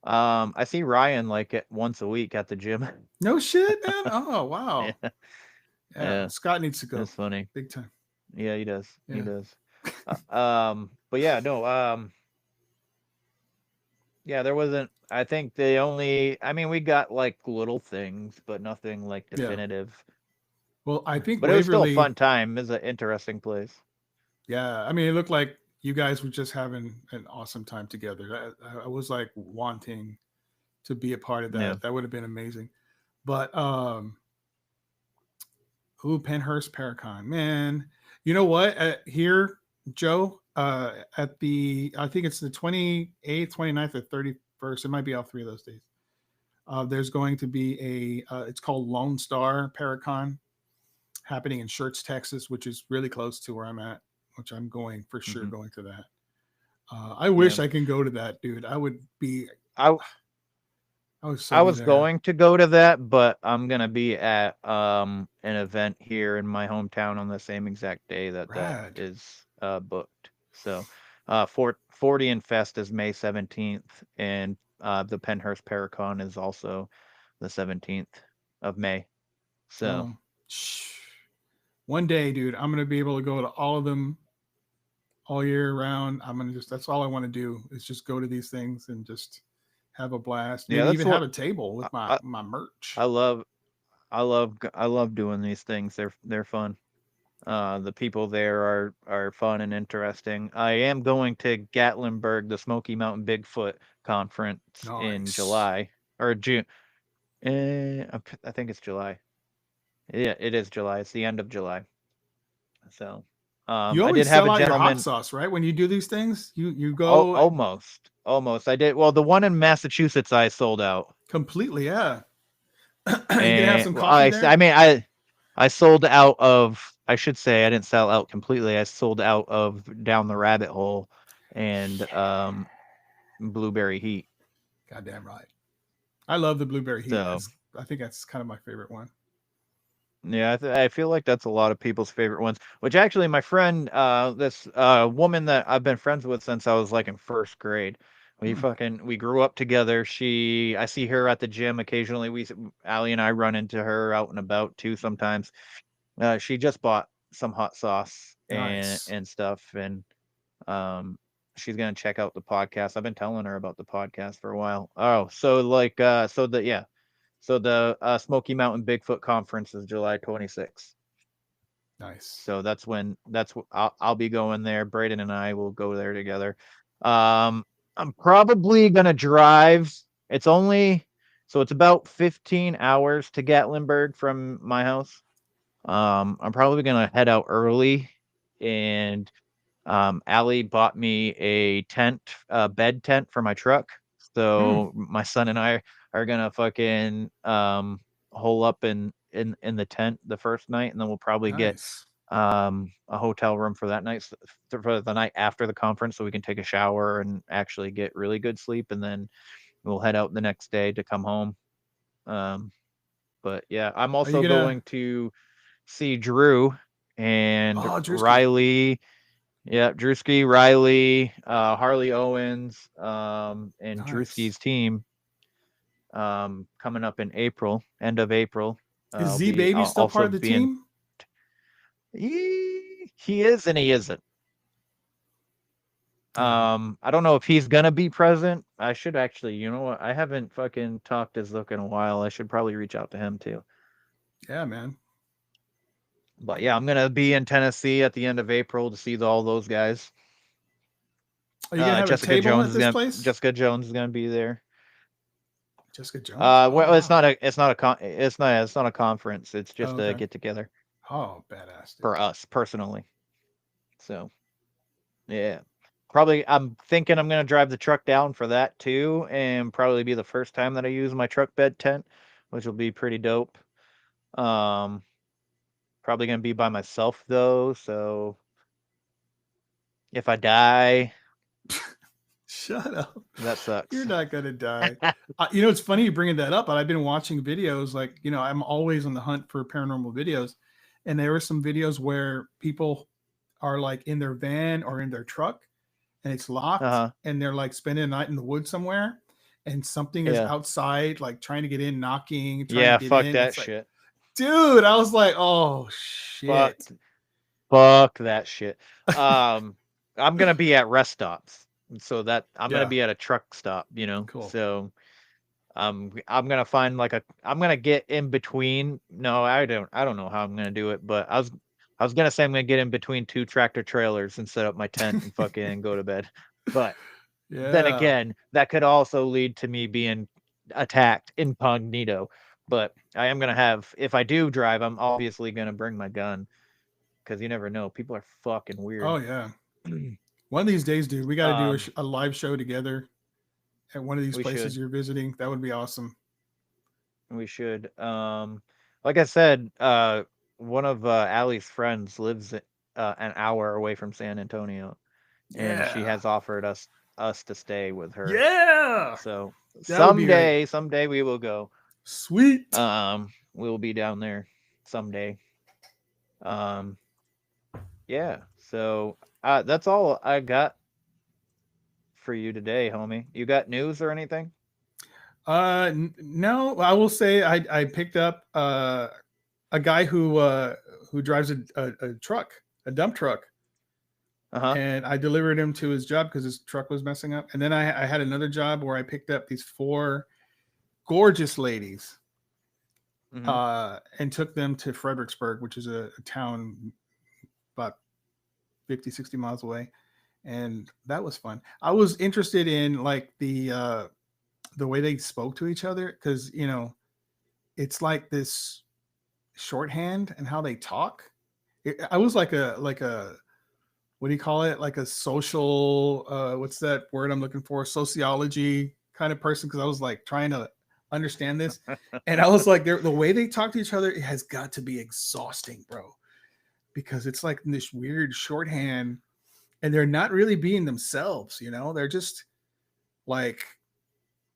I see Ryan like once a week at the gym. No shit, man. Oh wow, Yeah. yeah. Yeah. Scott needs to go That's funny. big time. Yeah, he does. He Yeah. does. But yeah, no. Yeah, there wasn't. I think they only. I mean, we got like little things, but nothing like Yeah. definitive. Well, I think But it was still Waverly. a fun time. It's an interesting place. Yeah, I mean, it looked like you guys were just having an awesome time together. I was like wanting to be a part of that. Yeah. That would have been amazing. But Penhurst Paracon, man. You know what? Here, Joe, at the I think it's the 28th, 29th, or 31st. It might be all three of those days. There's going to be it's called Lone Star Paracon happening in Schertz, Texas, which is really close to where I'm at, which I'm going for sure Mhm. going to that. I wish Yeah. I can go to that, dude. I would be. I would so I be was there. going to go to that, but I'm gonna be at an event here in my hometown on the same exact day that Rad. that is booked. So 40 and Fest is May 17th, and the Penhurst Paracon is also the 17th of May. So Um, one day, dude, I'm gonna be able to go to all of them all year round. I'm gonna that's all I want to do is just go to these things and just have a blast. Yeah, Maybe that's even what- have a table with my merch. I love doing these things. They're fun. The people there are fun and interesting. I am going to Gatlinburg, the Smoky Mountain Bigfoot conference in Nice. July or June. I think it's July. Yeah, it is July. It's the end of July. So, You I always did have sell a out your gentleman. hot sauce, right? When you do these things, you go Almost. I did. Well, the one in Massachusetts I sold out. completely, yeah. You can have some Well, coffee there. I mean, I sold out of. I should say I didn't sell out completely. I sold out of Down the Rabbit Hole and Blueberry Heat. Goddamn right. I love the blueberry heat. So- I think that's kind of my favorite one. Yeah, I feel like that's a lot of people's favorite ones. Which actually, my friend, this woman that I've been friends with since I was like in first grade. We grew up together. I see her at the gym occasionally. Allie and I run into her out and about too sometimes. She just bought some hot sauce Nice. and stuff, and she's gonna check out the podcast. I've been telling her about the podcast for a while. Oh, so like So the Smoky Mountain Bigfoot Conference is July 26th. Nice. So that's when I'll be going there. Braden and I will go there together. I'm probably gonna drive. It's only so it's about 15 hours to Gatlinburg from my house. I'm probably gonna head out early, and Allie bought me a tent, bed tent for my truck. So my son and I are gonna fucking hole up in the tent the first night, and then we'll probably get Nice. a hotel room for that night for the night after the conference, so we can take a shower and actually get really good sleep, and then we'll head out the next day to come home. Um, but yeah, I'm Are you also gonna? going to see Drew and Oh, Drewski. Riley. Yeah, Drewski, Riley, Harley Owens, and Nice. Drewski's team coming up in April, end of April. Is Z Baby I'll still part also of the be in. team? He is and he isn't. Yeah. I don't know if he's gonna be present. I should actually, you know what? I haven't fucking talked to Zook in a while. I should probably reach out to him too. Yeah, man. But yeah, I'm gonna be in Tennessee at the end of April to see all those guys. Are you gonna have a Jessica table Jones at is this gonna place? Jessica Jones is gonna be there. Jessica Jones. Oh Well, wow. it's not a conference. It's Oh, just a okay. get together Oh, badass, dude. for us personally. So yeah, probably I'm thinking I'm gonna drive the truck down for that too, and probably be the first time that I use my truck bed tent, which will be pretty dope. Um, Probably gonna be by myself though, so if I die, Shut up. that You're sucks. not gonna die. You know, it's funny you bringing that up, but I've been watching videos. Like, you know, I'm always on the hunt for paranormal videos, and there are some videos where people are like in their van or in their truck, and it's locked, Uh-huh. and they're like spending a night in the woods somewhere, and something is Yeah. outside, like trying to get in, knocking, trying to Yeah, get fuck in. that It's like, shit. dude, I was like, oh Fuck shit. fuck that shit. I'm gonna be at rest stops. So that I'm gonna Yeah, be at a truck stop, you know. cool. So I'm gonna find like I'm gonna get in between. No, I don't know how I'm gonna do it, but I was gonna say I'm gonna get in between two tractor trailers and set up my tent and fucking go to bed. But then Yeah. again, that could also lead to me being attacked incognito. But I am gonna have, if I do drive, I'm obviously gonna bring my gun because you never know. People are fucking weird. Oh yeah. One of these days, dude, we got to do um, a live show together at one of these we places should. you're visiting. That would be awesome. We should. Like I said, one of Allie's friends lives an hour away from San Antonio, and she Yeah. has offered us to stay with her. Yeah. So That would be great. someday we will go. Sweet. We will be down there someday. Um, yeah. So that's all I got for you today, homie. You got news or anything? No, I will say I picked up a guy who drives a truck, a dump truck, Uh-huh. and I delivered him to his job because his truck was messing up. And then I had another job where I picked up these four gorgeous ladies Hmm. and took them to Fredericksburg, which is a town about 50, 60 miles away. And that was fun. I was interested in like the way they spoke to each other because, you know, it's like this shorthand and how they talk. I was like a what do you call it? Like a social what's that word I'm looking for? Sociology kind of person because I was like trying to understand this, and I was like, the way they talk to each other, it has got to be exhausting, bro, because it's like this weird shorthand, and they're not really being themselves. You know, they're just like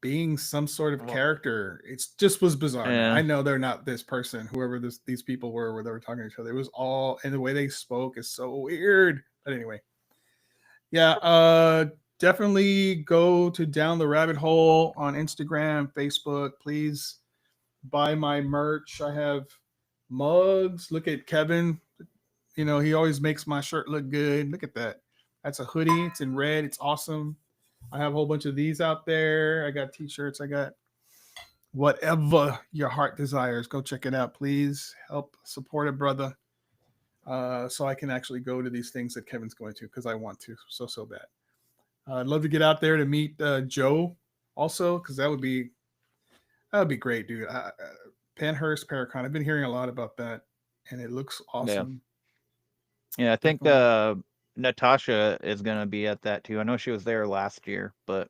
being some sort of Well, character. It's just was bizarre, man. I yeah. know they're not this person, whoever these people were, where they were talking to each other. It was all, and the way they spoke is so weird. But anyway, yeah, definitely go to Down the Rabbit Hole on Instagram, Facebook. Please buy my merch. I have mugs. Look at Kevin. You know, he always makes my shirt look good. Look at that. That's a hoodie. It's in red. It's awesome. I have a whole bunch of these out there. I got t-shirts. I got whatever your heart desires. Go check it out, please. Help support a brother, so I can actually go to these things that Kevin's going to because I want to so bad. I'd love to get out there to meet Joe also, because that would be great, dude. Panhurst Paracon. I've been hearing a lot about that, and it looks awesome. Yeah, I think Definitely. Natasha is gonna be at that too. I know she was there last year, but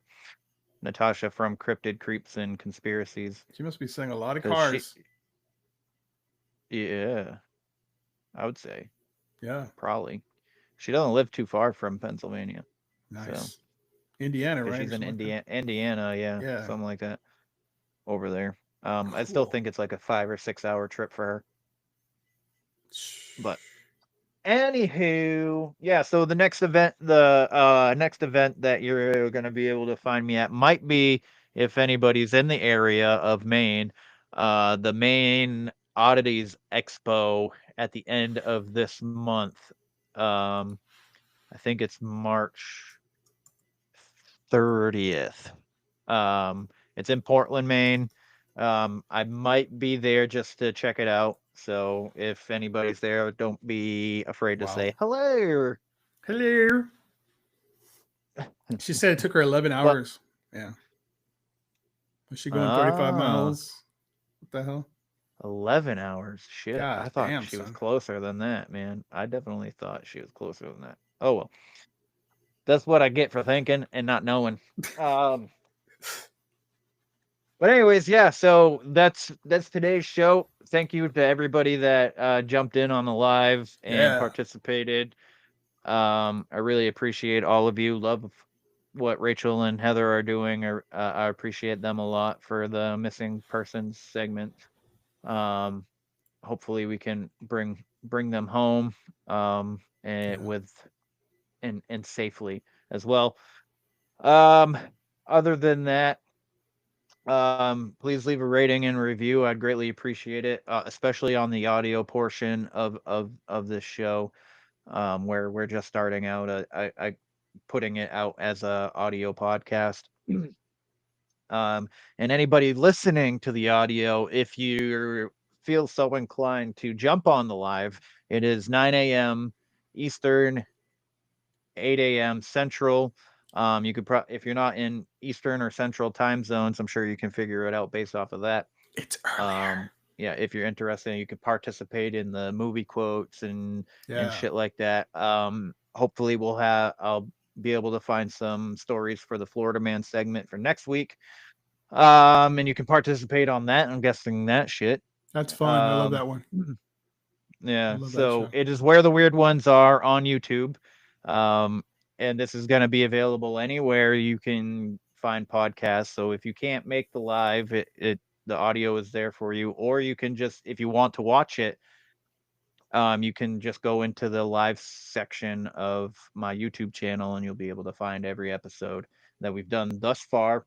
Natasha from Cryptid Creeps and Conspiracies. She must be selling a lot of 'Cause she, cars. yeah, I would say Yeah, probably. She doesn't live too far from Pennsylvania, nice. Indiana, because right? she's Or in something like that? Indiana, yeah, Yeah. something like that over there. I still Cool. think it's like a 5 or 6 hour trip for her. But anywho, yeah, so the next event that you're gonna be able to find me at might be, if anybody's in the area of Maine, the Maine Oddities Expo at the end of this month. Um, I think it's March 30th. It's in Portland, Maine. I might be there just to check it out. So if anybody's there, don't be afraid to Wow. say hello. Hello. She said it took her 11 But hours. Yeah. Was she going 35 ah, miles? What the hell? 11 hours. Shit, I God thought damn, she was son. closer than that, man. I definitely thought she was closer than that. Oh well, that's what I get for thinking and not knowing. Um, But anyways, yeah, so that's today's show. Thank you to everybody that jumped in on the live and Yeah. participated. I really appreciate all of you. Love what Rachel and Heather are doing. I appreciate them a lot for the missing persons segment. Um, hopefully we can bring them home and Yeah. with and safely as well. Um, other than that, please leave a rating and review. I'd greatly appreciate it, especially on the audio portion of this show, where we're just starting out. I putting it out as a audio podcast. And anybody listening to the audio, if you feel so inclined to jump on the live, it is 9 a.m. Eastern, 8 a.m. Central. You could if you're not in Eastern or Central time zones, I'm sure you can figure it out based off of that. It's earlier. Yeah, if you're interested, you could participate in the movie quotes and Yeah. shit like that. Hopefully I'll be able to find some stories for the Florida Man segment for next week. And you can participate on that. I'm guessing that shit. That's fun. I love Um, that one. I yeah, love that so show. it is Where the Weird Ones Are on YouTube. And this is going to be available anywhere you can find podcasts. So if you can't make the live, the audio is there for you, or you can just, if you want to watch it, you can just go into the live section of my YouTube channel and you'll be able to find every episode that we've done thus far.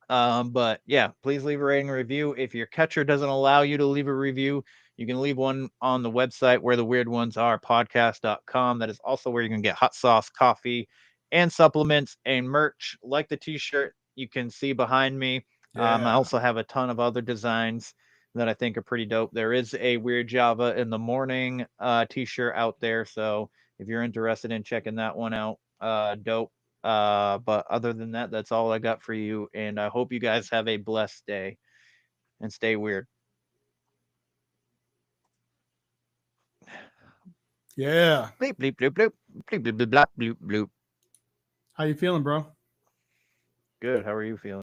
But yeah, please leave a rating and review. If your catcher doesn't allow you to leave a review, you can leave one on the website where the weird ones are podcast.com. That is also where you can get hot sauce, coffee, and supplements and merch like the t-shirt you can see behind me. I Yeah. also have a ton of other designs that I think are pretty dope. There is a Weird Java in the Morning t-shirt out there. So if you're interested in checking that one out, dope. But other than that, that's all I got for you. And I hope you guys have a blessed day and stay weird. Yeah. Bleep, bleep, bloop, bloop. Bleep, bleep, bloop, bloop, bloop, bloop. How you feeling, bro? Good. How are you feeling?